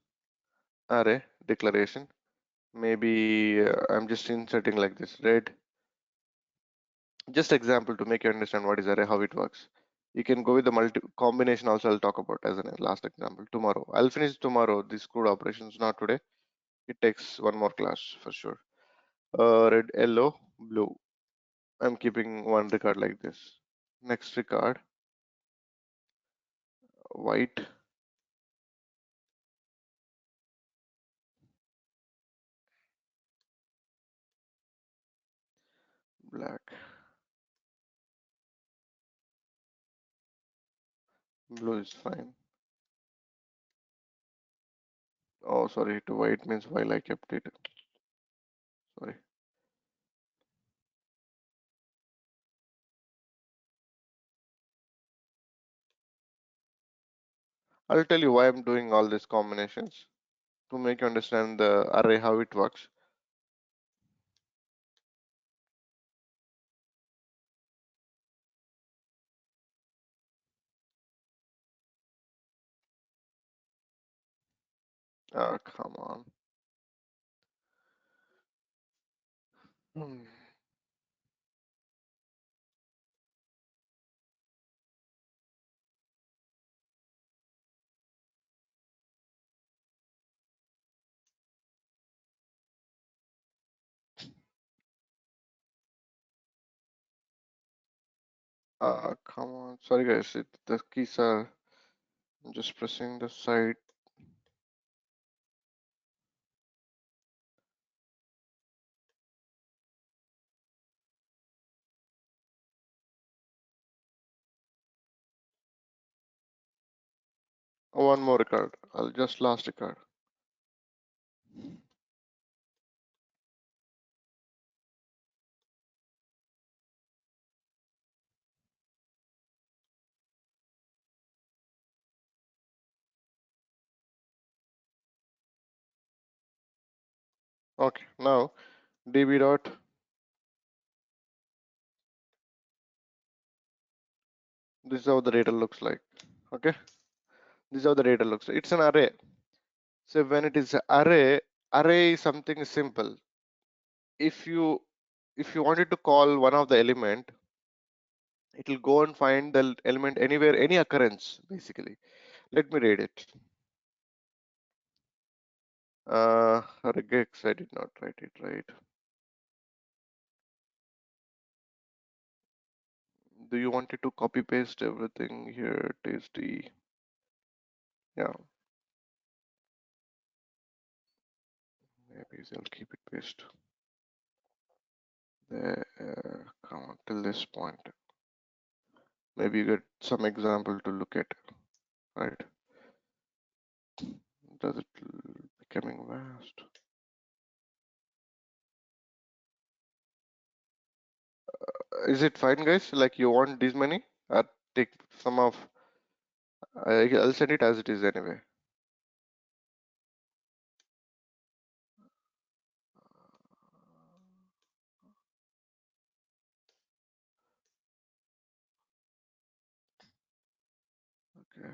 Array declaration. Maybe I'm just inserting like this, red. Just example to make you understand what is array, how it works. You can go with the multi combination also. I'll talk about as a last example tomorrow. I'll finish tomorrow this CRUD operations, not today. It takes one more class for sure. Red, yellow, blue. I'm keeping one record like this. Next record. white, black, blue is fine. Oh, sorry, to white means while I kept it. Sorry. I'll tell you why I'm doing all these combinations to make you understand the array, how it works. Come on. Hmm. Come on. Sorry guys, the keys are, I'm just pressing the side. One more record. I'll just last record. Okay, now db dot this is how the data looks like. Okay, this is how the data looks. It's an array. So when it is array, array is something simple. If you wanted to call one of the element, it will go and find the element anywhere, any occurrence basically. Let me read it. Regex, I did not write it right. Do you want it to copy paste everything here? Tasty. Yeah, maybe I'll keep it paste. There, come on till this point. Maybe you get some example to look at, right? Does it becoming vast? Is it fine, guys? Like you want these many? Take some of. I'll send it as it is anyway. Okay.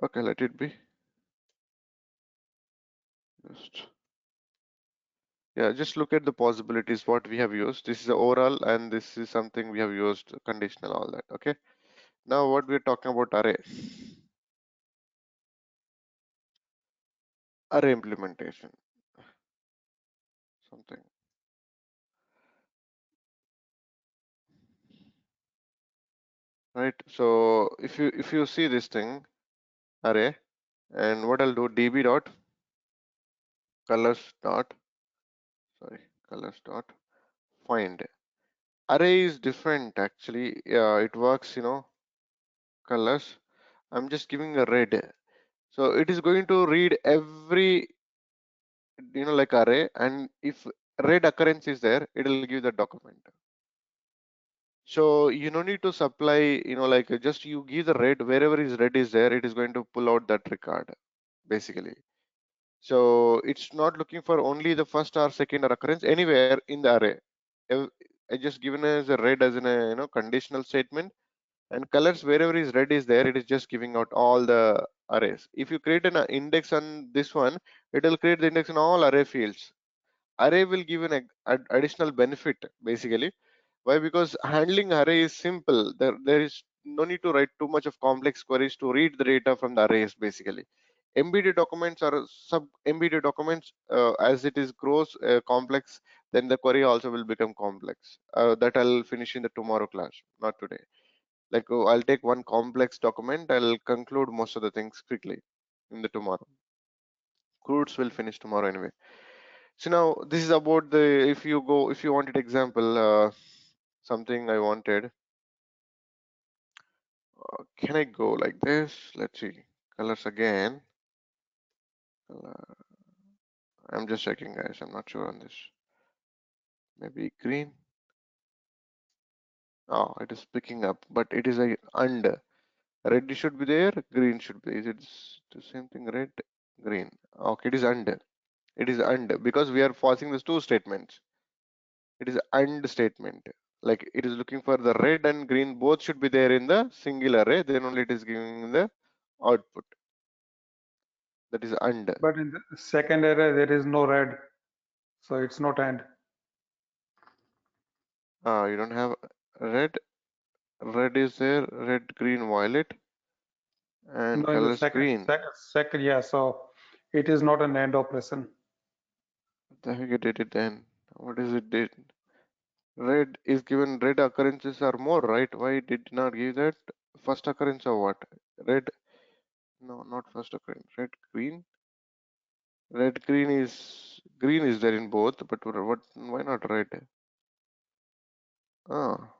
Okay, let it be. Just yeah, just look at the possibilities what we have used. This is the overall, and this is something we have used conditional, all that. Okay. Now what we're talking about array. Array implementation. Something. Right. So if you see this thing, array, and what I'll do, db dot colors dot, sorry, colors dot find. Array is different actually. It works, colors. I'm just giving a red. So it is going to read every, like array, and if red occurrence is there, it will give the document. So you don't need to supply, like just you give the red, wherever is red is there, it is going to pull out that record basically. So it's not looking for only the first or second or occurrence anywhere in the array. I just given as a red as in a conditional statement, and colors wherever is red is there, it is just giving out all the arrays. If you create an index on this one, it will create the index in all array fields. Array will give an additional benefit basically. Why? Because handling array is simple. There is no need to write too much of complex queries to read the data from the arrays basically. Embedded documents are sub embedded documents. As it is grows complex, then the query also will become complex. That I'll finish in the tomorrow class, not today. Like, oh, I'll take one complex document, I'll conclude most of the things quickly in the tomorrow. CRUDs will finish tomorrow anyway. So now this is about the, if you wanted example, something I wanted, can I go like this? Let's see, colors again. I'm just checking, guys, I'm not sure on this. Maybe green. Oh, it is picking up, but it is a under. Red should be there, green should be. Is it the same thing? Red, green. Okay, it is under. It is under because we are passing these two statements. It is and statement. Like it is looking for the red and green, both should be there in the single array. Then only it is giving the output. That is and. But in the second array, there is no red, so it's not AND. You don't have red. Red is there. Red, green, violet, and No, in the colors green. second, yeah. So it is not an AND operation. What the heck it did it then? What is it did? Red is given, red occurrences are more, right? Why did not give that? First occurrence of what? Red, no, not first occurrence. Red, green. Red, green is there in both, but what? Why not red? Ah,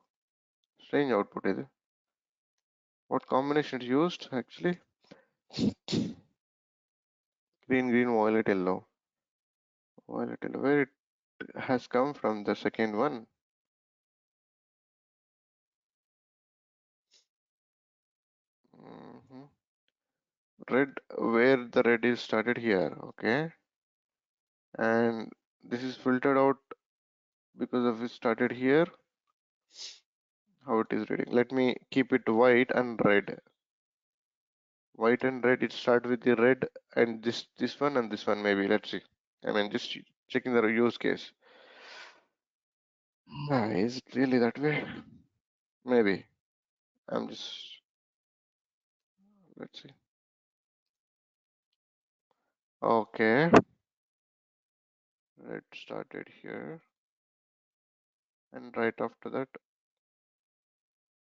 strange output is it? What combination is used actually? Green, green, violet, yellow. Violet, yellow. Where it has come from, the second one? Mhm. Red, where the red is started here, okay? And this is filtered out because of it started here. How it is reading? Let me keep it white and red. White and red, it start with the red and this one and this one maybe. Let's see. I mean, just checking the use case. Is it really that way? Maybe. I'm just, let's see. Okay. Red started here. And right after that,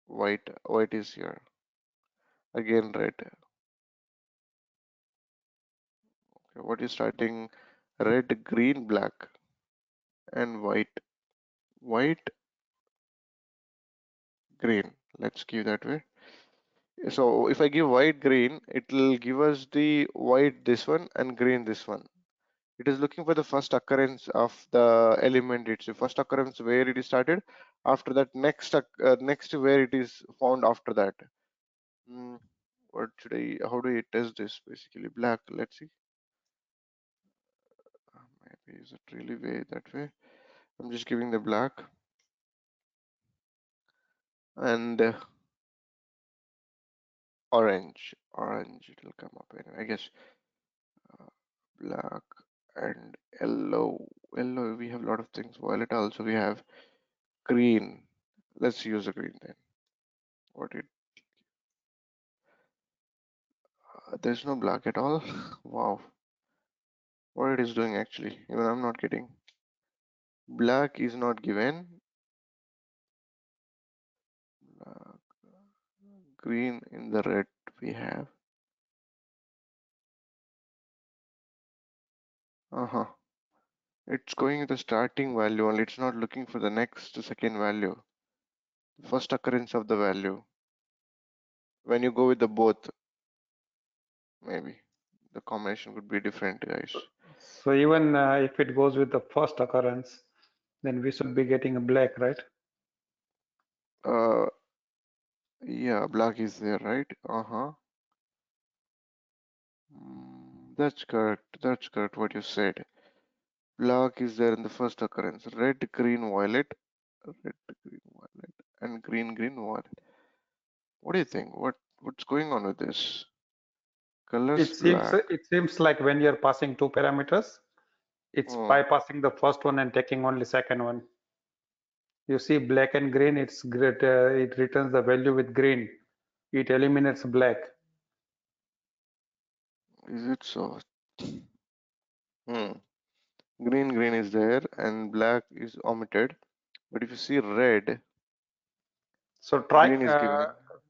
white is here. Again red. Okay, what is starting? Red, green, black, and white. White, green. Let's give that way. So if I give white, green, it will give us the white this one and green this one. It is looking for the first occurrence of the element. It's the first occurrence where it is started. After that, next where it is found after that. What should I? How do I test this? Basically, black. Let's see. Maybe is it really way that way? I'm just giving the black and orange. Orange. It will come up anyway. I guess black and yellow. Yellow. We have a lot of things. Violet also. We have green. Let's use the green then. What it? There's no black at all. Wow. What it is doing actually? Even I'm not getting. Black is not given. Black, green in the red we have. It's going with the starting value only. It's not looking for the next second value. First occurrence of the value. When you go with the both, maybe the combination could be different, guys. So even if it goes with the first occurrence, then we should be getting a black, right? Yeah, black is there, right? That's correct. That's correct what you said. Black is there in the first occurrence. Red, green, violet, red, green, violet, and green, green, violet. What do you think? What's going on with this? Colors black. It seems like when you're passing two parameters, it's Oh, bypassing the first one and taking only second one. You see black and green, it's great. It returns the value with green. It eliminates black. is it so? Green is there and black is omitted. But if you see red, So try green is given.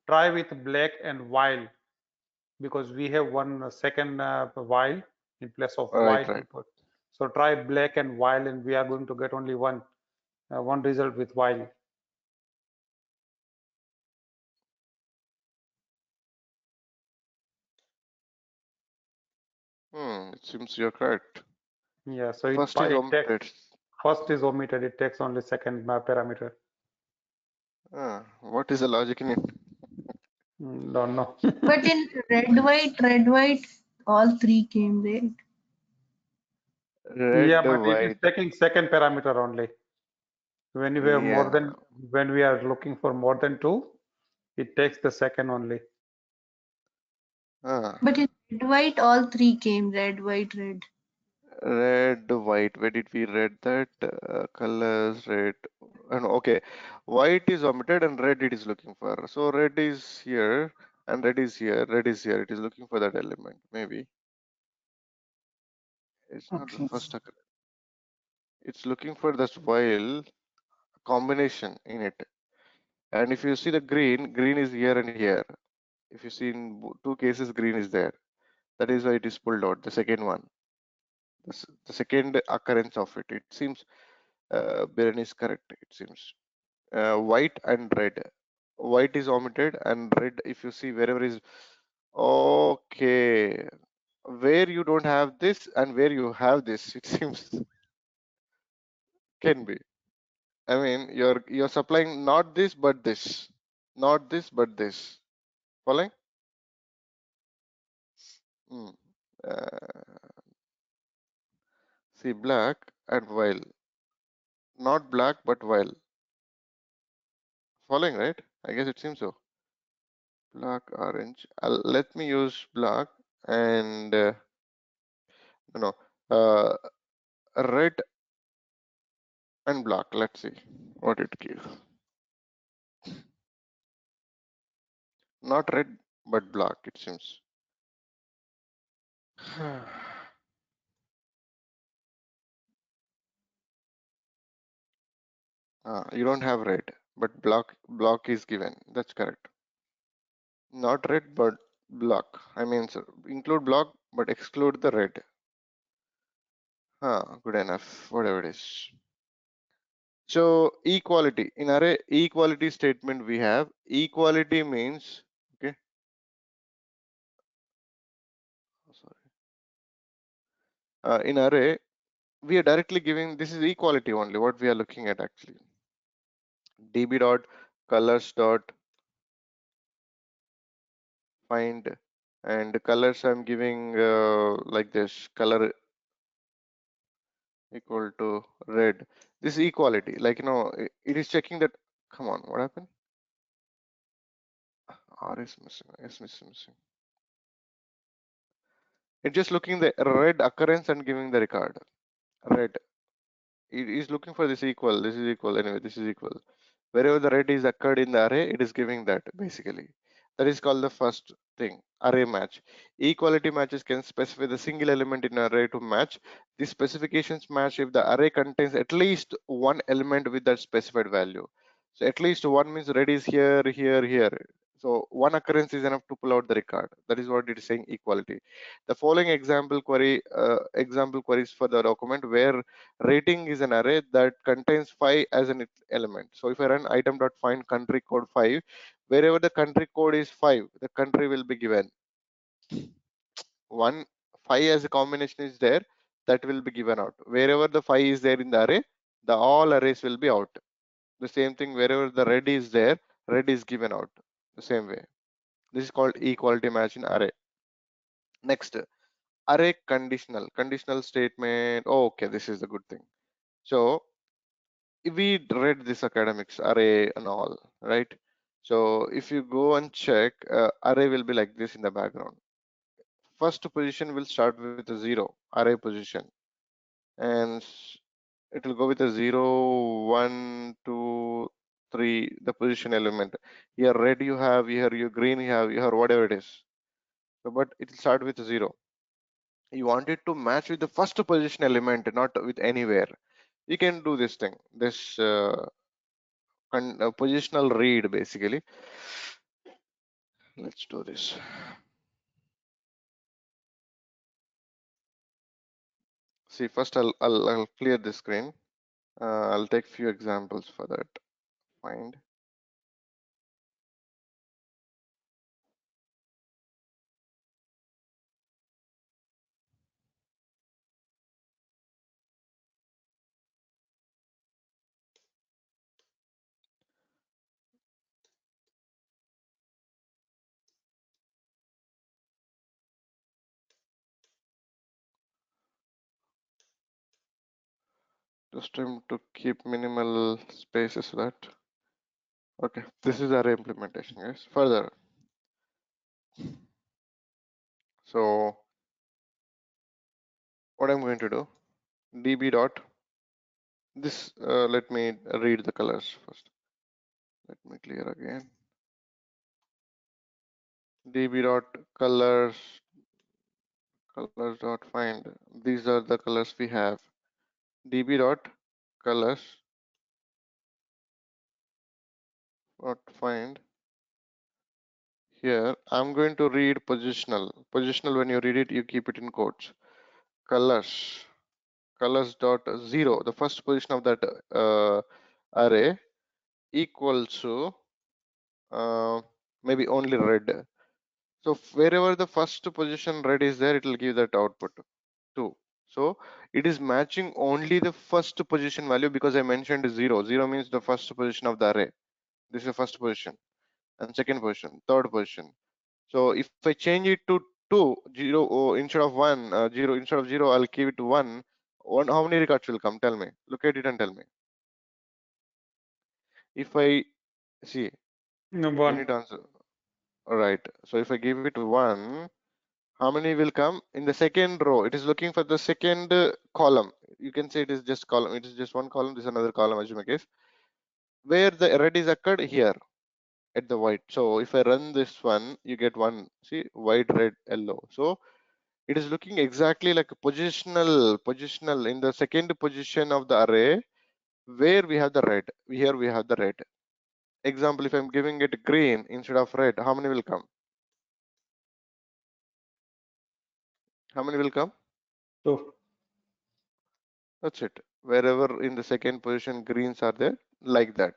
try with black and while, because we have one second while in place of Right, white right. we put. So try black and while, and we are going to get only one result with while. It seems you're correct. Yeah, so First is it takes, omitted. first is omitted, it takes only second parameter. What is the logic in it? Don't know. But in red, white, all three came, right? Yeah, Red, but it is white. taking second parameter only. When we have more Yeah. than, when we are looking for more than two, it takes the second only. But in red, white, all three came, red, white, red. Red, white. Where did we read that? Colors, red. And okay, white is omitted and red it is looking for. So red is here and red is here. Red is here. It is looking for that element. Maybe it's not the Okay. first occurrence. It's looking for this while combination in it. And if you see the green, green is here and here. If you see in two cases, green is there. That is why it is pulled out. The second one, the second occurrence of it. It seems Biren is correct. It seems white and red. White is omitted and red. If you see wherever is okay, where you don't have this and where you have this, it seems can be. I mean, you're supplying not this but this, not this but this. Following? Hmm. See black and while, not black but while. Following, right? I guess it seems so. Black, orange. Let me use black and no, red and black. Let's see what it gives. Not red but black. It seems. You don't have red, but block is given. That's correct. Not red but block. I mean, so include block but exclude the red. Good enough. Whatever it is. So equality in array equality statement we have equality means okay. Sorry. In array we are directly giving this is equality only what we are looking at actually. db dot colors dot find and colors I'm giving like this color equal to red. This is equality like it is checking that. Come on, what happened? R is missing. S is missing. It's just looking the red occurrence and giving the record red. It is looking for this equal. This is equal. Anyway, this is equal. Wherever the red is occurred in the array, it is giving that basically. That is called the first thing, array match. Equality matches can specify the single element in an array to match. These specifications match if the array contains at least one element with that specified value. So at least one means red is here, here, here. So one occurrence is enough to pull out the record. That is what it is saying equality. The following example queries for the document where rating is an array that contains 5 as an element. So if I run item.find country code 5, wherever the country code is 5, the country will be given. 5 as a combination is there, that will be given out. Wherever the 5 is there in the array, the all arrays will be out. The same thing wherever the red is there, red is given out the same way. This is called equality match in array. Next, array conditional statement. Oh, okay, this is the good thing. So we read this academics array and all, right? So if you go and check, array will be like this in the background. First position will start with a 0, array position, and it will go with a 0, 1, 2, 3, the position element. Here red you have, here you green you have, here whatever it is. So, but it will start with a 0. You want it to match with the first position element, not with anywhere. You can do this thing, this positional read basically. Let's do this. See, first I'll clear the screen. I'll take few examples for that. Find. Just trying to keep minimal spaces so that. Okay, this is our implementation, guys. Further. So what I'm going to do, db dot this, let me read the colors first. Let me clear again. db dot colors dot find. These are the colors we have. db dot colors dot find. Here I'm going to read positional. Positional, when you read it, you keep it in quotes. Colors dot 0, the first position of that array, equals to maybe only red. So wherever the first position red is there, it will give that output 2. So it is matching only the first position value, because I mentioned 0. 0 means the first position of the array. This is the first position, and second position, third position. So if I change it to 2, 0, instead of 1, 0, instead of 0, I'll give it to 1. How many records will come? Tell me. Look at it and tell me. If I see, No, you one. need to answer. All right. So if I give it 1, how many will come in the second row? It is looking for the second column. You can say it is just column. It is just one column. This is another column, as you may guess. Where the red is occurred, here at the white. So if I run this one, you get one. See, white, red, yellow. So it is looking exactly like a positional in the second position of the array, where we have the red. Here we have the red. Example, if I'm giving it green instead of red, how many will come? How many will come? 2. That's it. Wherever in the second position greens are there, like that.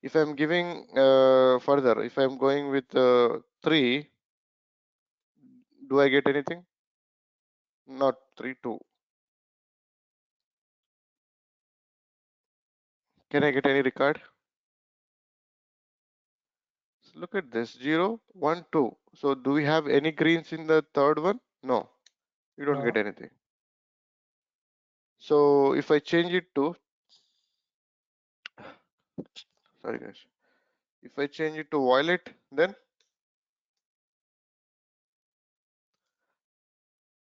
If I'm giving further, if I'm going with 3, do I get anything? Not 3, 2. Can I get any record? So look at this, 0, 1, 2. So do we have any greens in the third one? No, you don't No. get anything. So if I change it to, sorry guys, if I change it to violet, then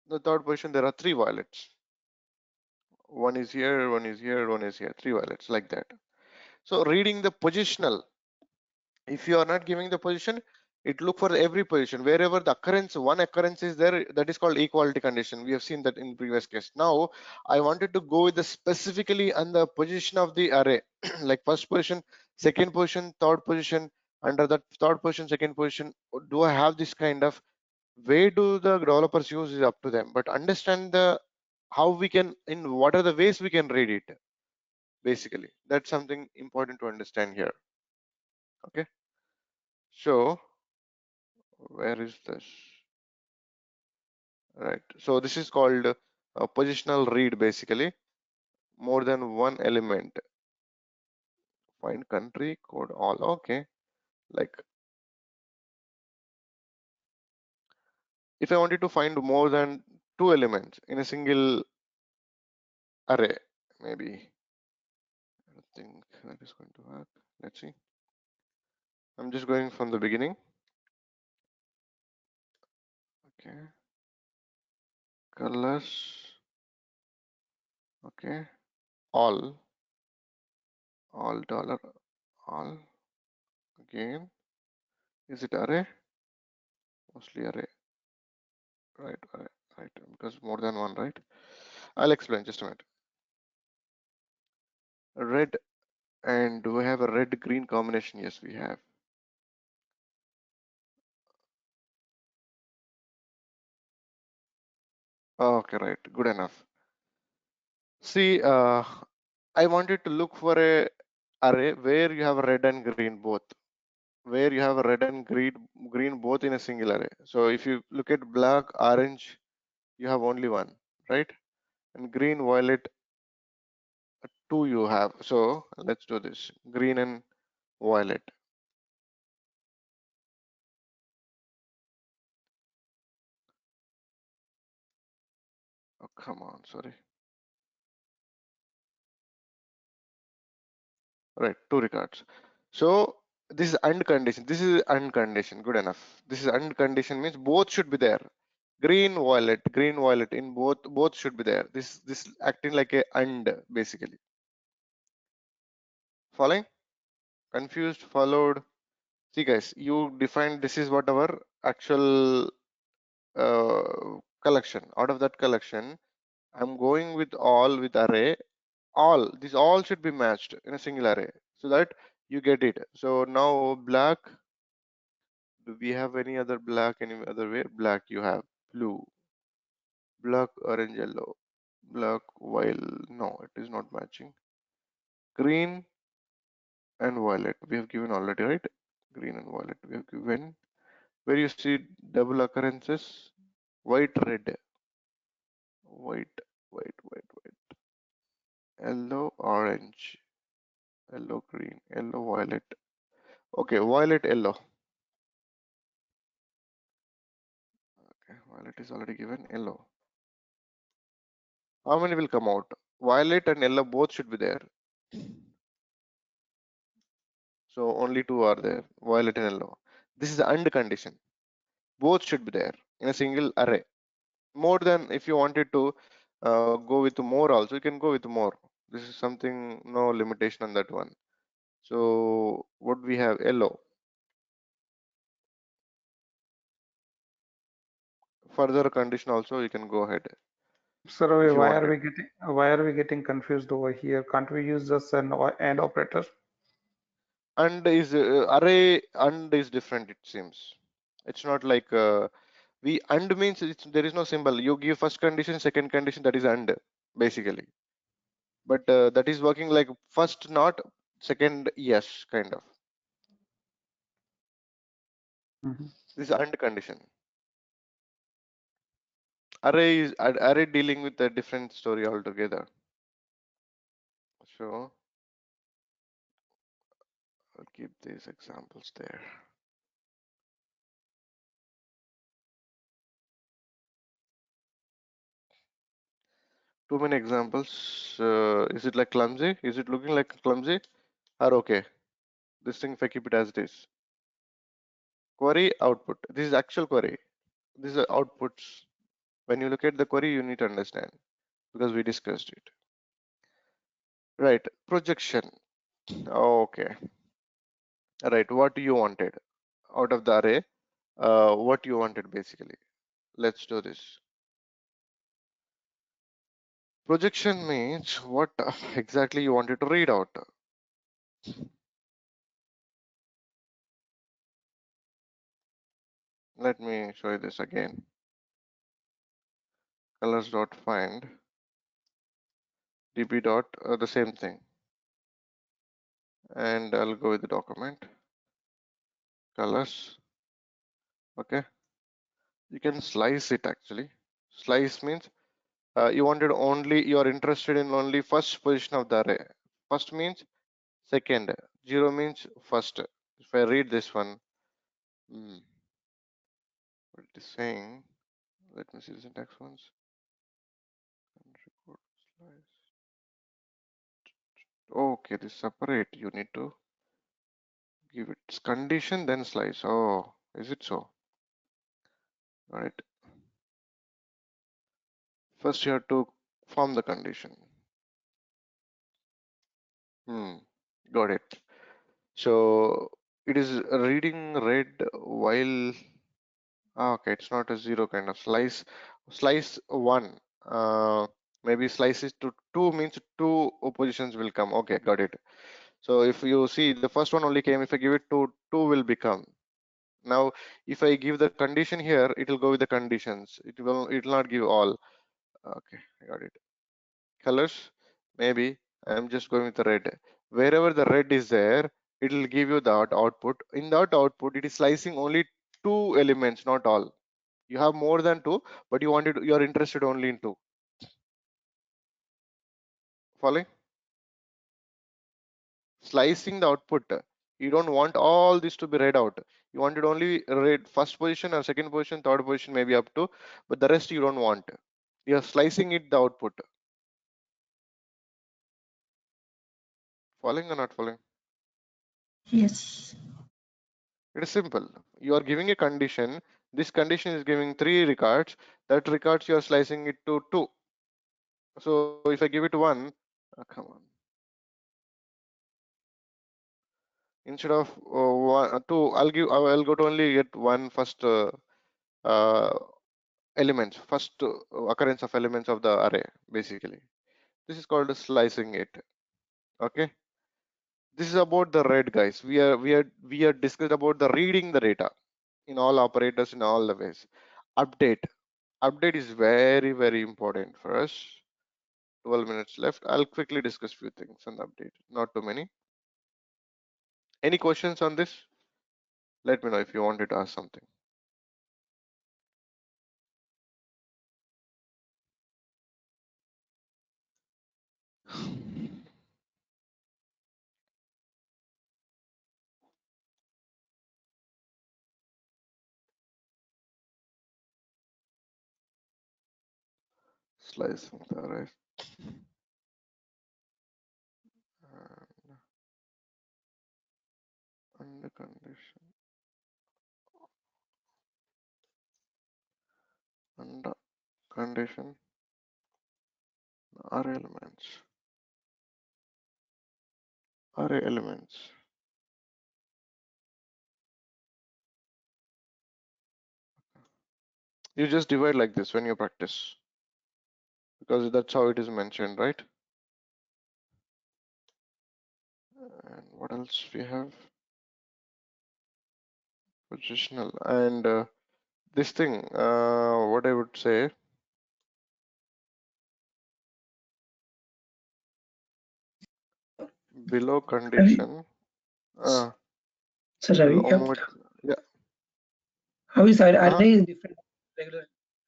the third position, there are 3 violets. One is here, one is here, one is here, 3 violets, like that. So reading the positional, if you are not giving the position, it look for every position. Wherever the occurrence, one occurrence is there, that is called equality condition. We have seen that in previous case. Now I wanted to go with the specifically on the position of the array, like first position, second position, third position. Under that third position, second position, do I have this kind of way? Do the developers use is up to them, but understand the how we can, in what are the ways we can read it. Basically, that's something important to understand here. Okay, so where is this? Right, so this is called a positional read. Basically, more than one element. Find country code all. Okay, like if I wanted to find more than 2 elements in a single array, maybe I don't think that is going to work. Let's see. I'm just going from the beginning. Okay, colors. Okay, all dollar all again. Is it array? Mostly array. Right, right, because more than one, right? I'll explain, just a minute. Red, and do we have a red green combination? Yes, we have. Okay, right. Good enough. See, I wanted to look for a array where you have red and green both, where you have red and green both in a single array. So if you look at black, orange, you have only one, right? And green, violet, two you have. So let's do this. Green and violet. Oh, come on, sorry. Right, two records. So this is AND condition. This is AND condition. Good enough. This is AND condition means both should be there. Green, violet in both should be there. This acting like a AND basically. Following? Confused, followed. See guys, you define this is what our actual collection. Out of that collection, I'm going with all with array. All these all should be matched in a single array so that you get it. So now black. Do we have any other black any other way? Black you have blue, black, orange, yellow, black, while no, it is not matching. Green and violet we have given already, right? Green and violet we have given. Where you see double occurrences, white, red, white, white, yellow, orange, yellow, green, yellow, violet. Okay, violet, yellow. Okay, violet is already given, yellow. How many will come out? Violet and yellow both should be there. So only two are there, violet and yellow. This is the AND condition. Both should be there in a single array. More than if you wanted to go with more also, you can go with more. This is something, no limitation on that one. So what we have, yellow. Further condition also you can go ahead. Sir, If you why wanted. why are we getting confused over here? Can't we use just an AND operator? And is array and is different, it seems. It's not like we and means there is no symbol. You give first condition, second condition, that is and basically. But that is working like first not, second yes, kind of. This is AND condition. Array dealing with a different story altogether. So I'll keep these examples there. Too many examples. Is it like clumsy? Is it looking like clumsy? Or okay? This thing, if I keep it as it is. Query output. This is actual query. These are outputs. When you look at the query, you need to understand because we discussed it. Right. Projection. Okay. Right. What you wanted out of the array? What you wanted basically. Let's do this. Projection means what exactly you wanted to read out. Let me show you this again. Colors dot find db dot the same thing, and I'll go with the document colors. Okay, you can slice it actually. Slice means you wanted only, you are interested in only first position of the array. First means second, 0 means first. If I read this one, what it is saying, let me see the syntax ones. Okay, this separate, you need to give its condition then slice. Oh, is it so? All right. First you have to form the condition. Got it. So it is reading red while okay, it's not a zero kind of slice. Slice one. Maybe slices to two means two positions will come. Okay, got it. So if you see the first one only came, if I give it to two will become. Now if I give the condition here, it will go with the conditions. It will not give all. Okay, I got it. Colors, maybe I'm just going with the red. Wherever the red is there, it will give you that output. In that output, it is slicing only two elements, not all. You have more than two, but you're interested only in two. Following? Slicing the output. You don't want all this to be read out. You wanted only read first position or second position, third position, maybe up to, but the rest you don't want. You're slicing it the output. Following or not following? Yes. It is simple. You are giving a condition. This condition is giving 3 records. That records you are slicing it to 2. So if I give it 1, come on. Instead of 2, I'll go to only get one first elements, first occurrence of elements of the array, basically. This is called slicing it. Okay. This is about the read, guys. We are discussed about the reading the data in all operators in all the ways. Update is very, very important for us. 12 minutes left. I'll quickly discuss few things on the update, not too many. Any questions on this? Let me know if you wanted to ask something. Slicing the array. And the condition. Under condition. Array elements. Array elements. You just divide like this when you practice, because that's how it is mentioned, right? And what else we have? Positional. And this thing, what I would say, below condition, So will Ravi, omit. Yeah. how is Uh-huh. array is different from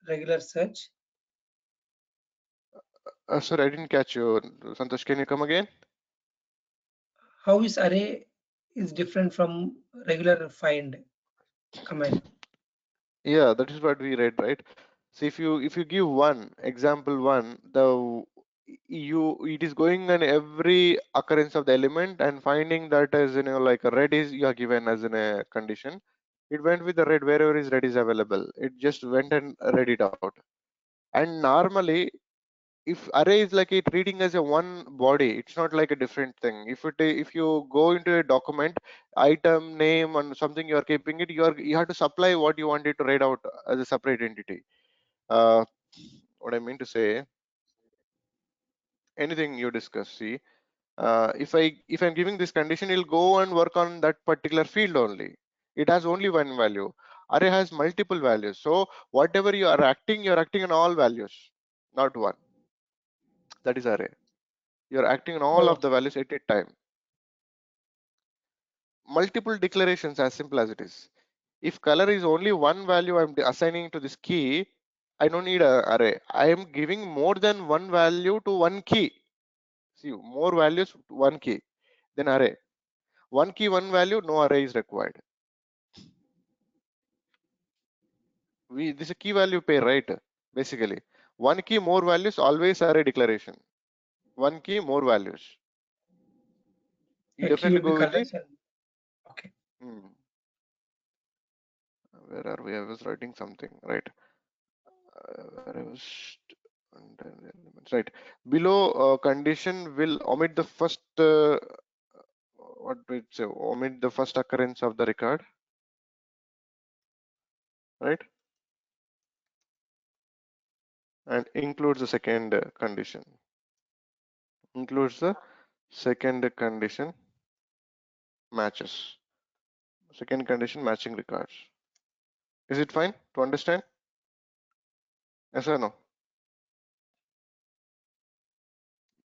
regular search? Sorry, I didn't catch you. Santosh, can you come again? How is array is different from regular find command? Yeah, that is what we read, right? So if you give one example one, it is going on every occurrence of the element and finding that as like a red is you are given as in a condition. It went with the red wherever is red is available. It just went and read it out. And normally, if array is like it reading as a one body, it's not like a different thing. If you go into a document, item name and something you are keeping it, you have to supply what you wanted to read out as a separate entity. uh, what I mean to say, anything you discuss, see, if I'm giving this condition, it'll go and work on that particular field only. It has only one value. Array has multiple values, so whatever you're acting on all values, not one. That is array. You're acting on all Oh, of the values at a time. Multiple declarations, as simple as it is. If color is only one value I'm assigning to this key, I don't need an array. I am giving more than one value to one key. See, more values to one key, then array. One key, one value, no array is required. This is a key value pair, right? Basically, one key, more values, always array declaration. One key, more values. You a key definitely will be go with it. colors and okay. Where are we? I was writing something, right? Where I was under the elements, right? Below condition will omit the first. What do it say? Omit the first occurrence of the record, right? And includes the second condition. Includes the second condition matches. Second condition matching records. Is it fine to understand? Yes or no?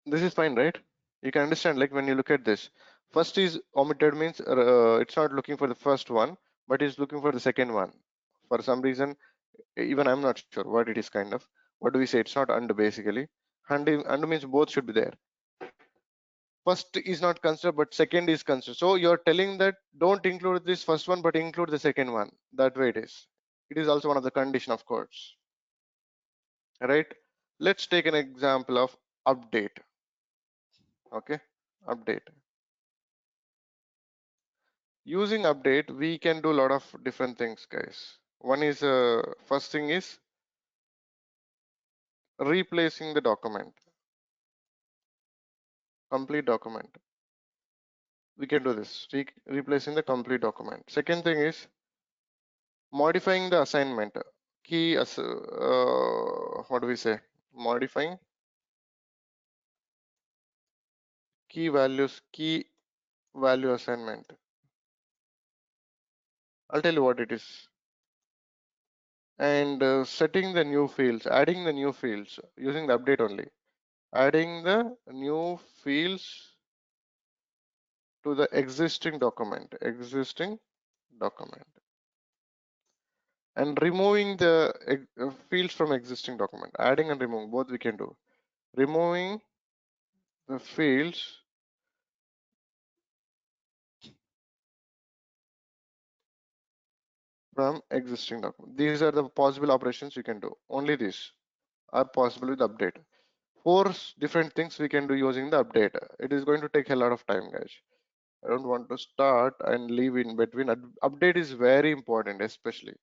This is fine, right? You can understand, like when you look at this, first is omitted means it's not looking for the first one, but it's looking for the second one. For some reason, even I'm not sure what it is kind of. What do we say? It's not undo basically. Undo means both should be there. First is not considered, but second is considered. So you're telling that don't include this first one, but include the second one. That way it is. It is also one of the condition, of course. Right? Let's take an example of update. Okay, update. Using update, we can do a lot of different things, guys. One is first thing is replacing the document, complete document. We can do this, replacing the complete document. Second thing is modifying the assignment. Key as what do we say? Modifying key value assignment. I'll tell you what it is. And setting the new fields, adding the new fields using the update only. Adding the new fields to the existing document, and removing the fields from existing document. Adding and removing, both we can do. Removing the fields from existing document. These are the possible operations you can do. Only these are possible with update. 4 different things we can do using the update. It is going to take a lot of time, guys. I don't want to start and leave in between. Update is very important, especially.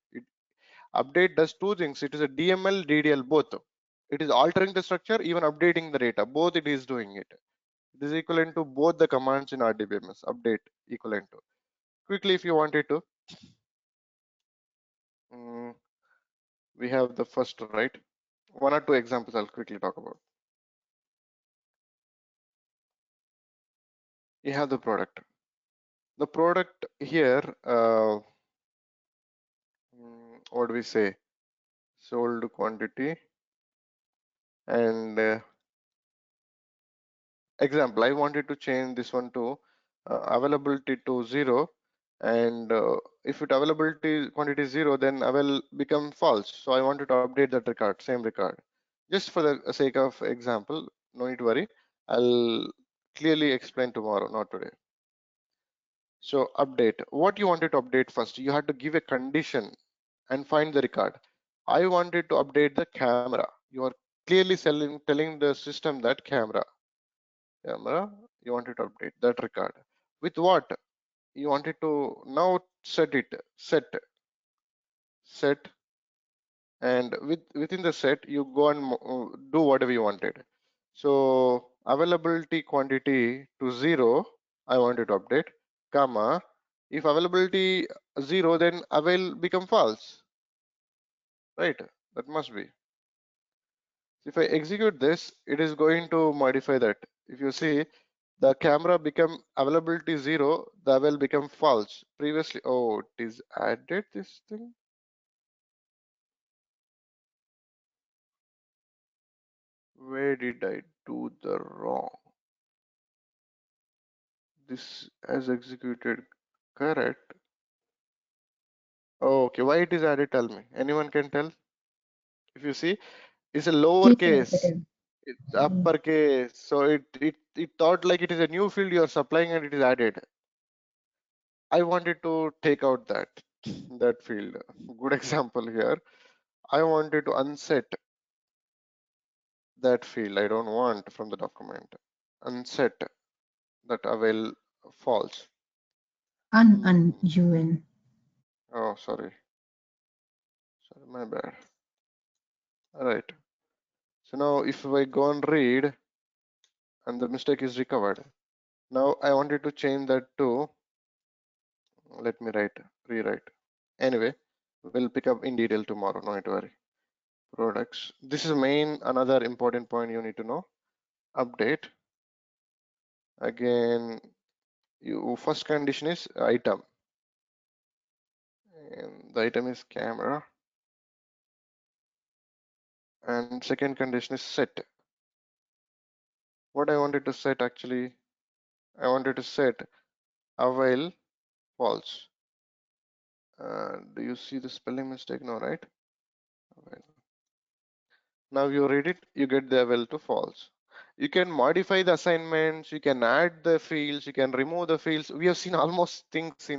Update does 2 things. It is a DML, DDL, both. It is altering the structure, even updating the data. Both it is doing it. It is equivalent to both the commands in RDBMS. Update equivalent to. Quickly, if you wanted to, we have the first, right? 1 or 2 examples I'll quickly talk about. You have the product. The product here, what do we say? Sold quantity and example. I wanted to change this one to availability to 0, and if it availability quantity is 0, then I will become false. So I wanted to update that record, same record. Just for the sake of example, no need to worry. I'll clearly explain tomorrow, not today. So update. What you wanted to update first? You had to give a condition and find the record. I wanted to update the camera. You are clearly telling the system that camera, you wanted to update that record. With what? You wanted to now set, and within the set, you go and do whatever you wanted. So availability quantity to 0, I wanted to update, comma, if availability 0, then avail become false, right? That must be. If I execute this, it is going to modify that. If you see, the camera become availability 0, the avail become false. Previously, oh, it is added this thing. Where did I do the wrong? This has executed correct. Oh, okay, why it is added? Tell me. Anyone can tell? If you see, it's a lowercase. It's uppercase. So it thought like it is a new field you are supplying and it is added. I wanted to take out that field. Good example here. I wanted to unset that field. I don't want from the document. Unset that avail false. UN. Oh, sorry, my bad. All right. So now if I go and read and the mistake is recovered. Now I wanted to change that to, let me rewrite. Anyway, we'll pick up in detail tomorrow, no need to worry. Products. This is another important point you need to know. Update. Again, first condition is item. And the item is camera. And second condition is set. what I wanted to set actually, I wanted to set avail false. Do you see the spelling mistake now, right? Avail. Now you read it, you get the avail to false. You can modify the assignments, you can add the fields, you can remove the fields. We have seen almost things,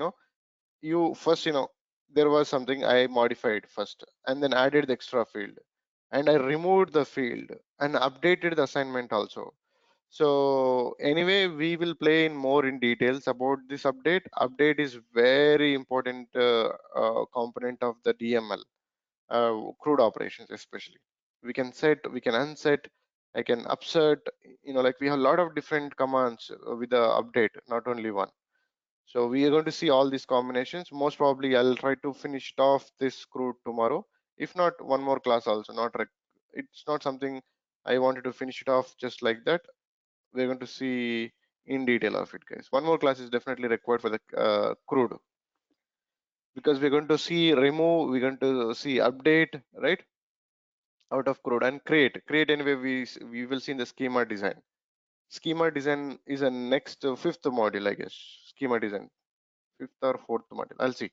you first, there was something I modified first and then added the extra field and I removed the field and updated the assignment also. So anyway, we will play in more in details about this update. Update is very important component of the DML, CRUD operations especially. We can set, we can unset, I can upset, like we have a lot of different commands with the update, not only one. So we are going to see all these combinations. Most probably I'll try to finish it off this CRUD tomorrow. If not, one more class also. It's not something I wanted to finish it off just like that. We're going to see in detail of it, guys. One more class is definitely required for the CRUD, because we're going to see remove, we're going to see update, right, out of CRUD, and create anyway. We will see in the schema design. Schema design is a next fifth module, I guess. Schema design, fifth or fourth module. I'll see.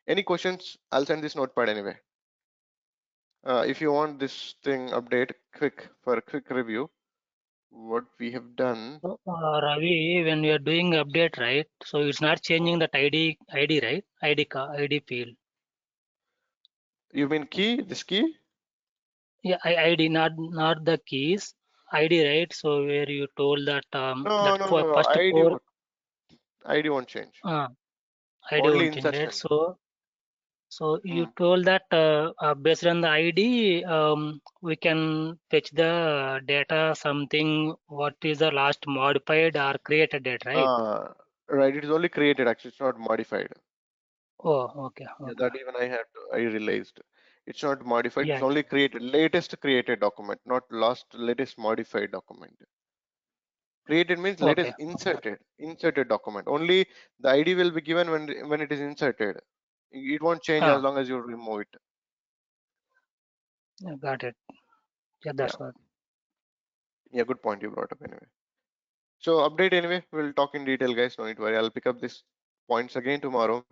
Any questions? I'll send this notepad anyway. If you want this thing update for a quick review, what we have done. So, Ravi, when we are doing update, right? So it's not changing that ID, right? ID field. You mean key? This key? Yeah, ID, not the keys. ID, right? So where you told that No. first ID four ID won't change. ID Only won't change, right? insertion. So you told that based on the ID, we can fetch the data something. What is the last modified or created date, right? Right. It is only created. Actually, it's not modified. Oh, okay. Yeah, that even I realized. It's not modified. Yeah, It's only created. Latest created document, not latest modified document. Created means latest okay. inserted document. Only the ID will be given when it is inserted. It won't change as long as you remove it. Yeah, got it. Yeah, that's what. Yeah, good point you brought up anyway. So update anyway, we'll talk in detail, guys. No need to worry. I'll pick up these points again tomorrow.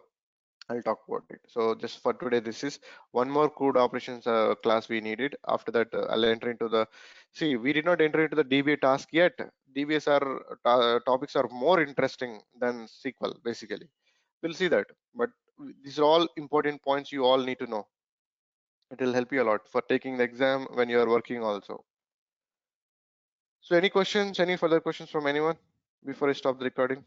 I'll talk about it. So just for today, this is one more CRUD operations class we needed. After that, I'll enter into the. See, we did not enter into the DBA task yet. DBAs topics are more interesting than SQL basically. We'll see that. But these are all important points you all need to know. It will help you a lot for taking the exam when you are working also. So any questions, any further questions from anyone before I stop the recording?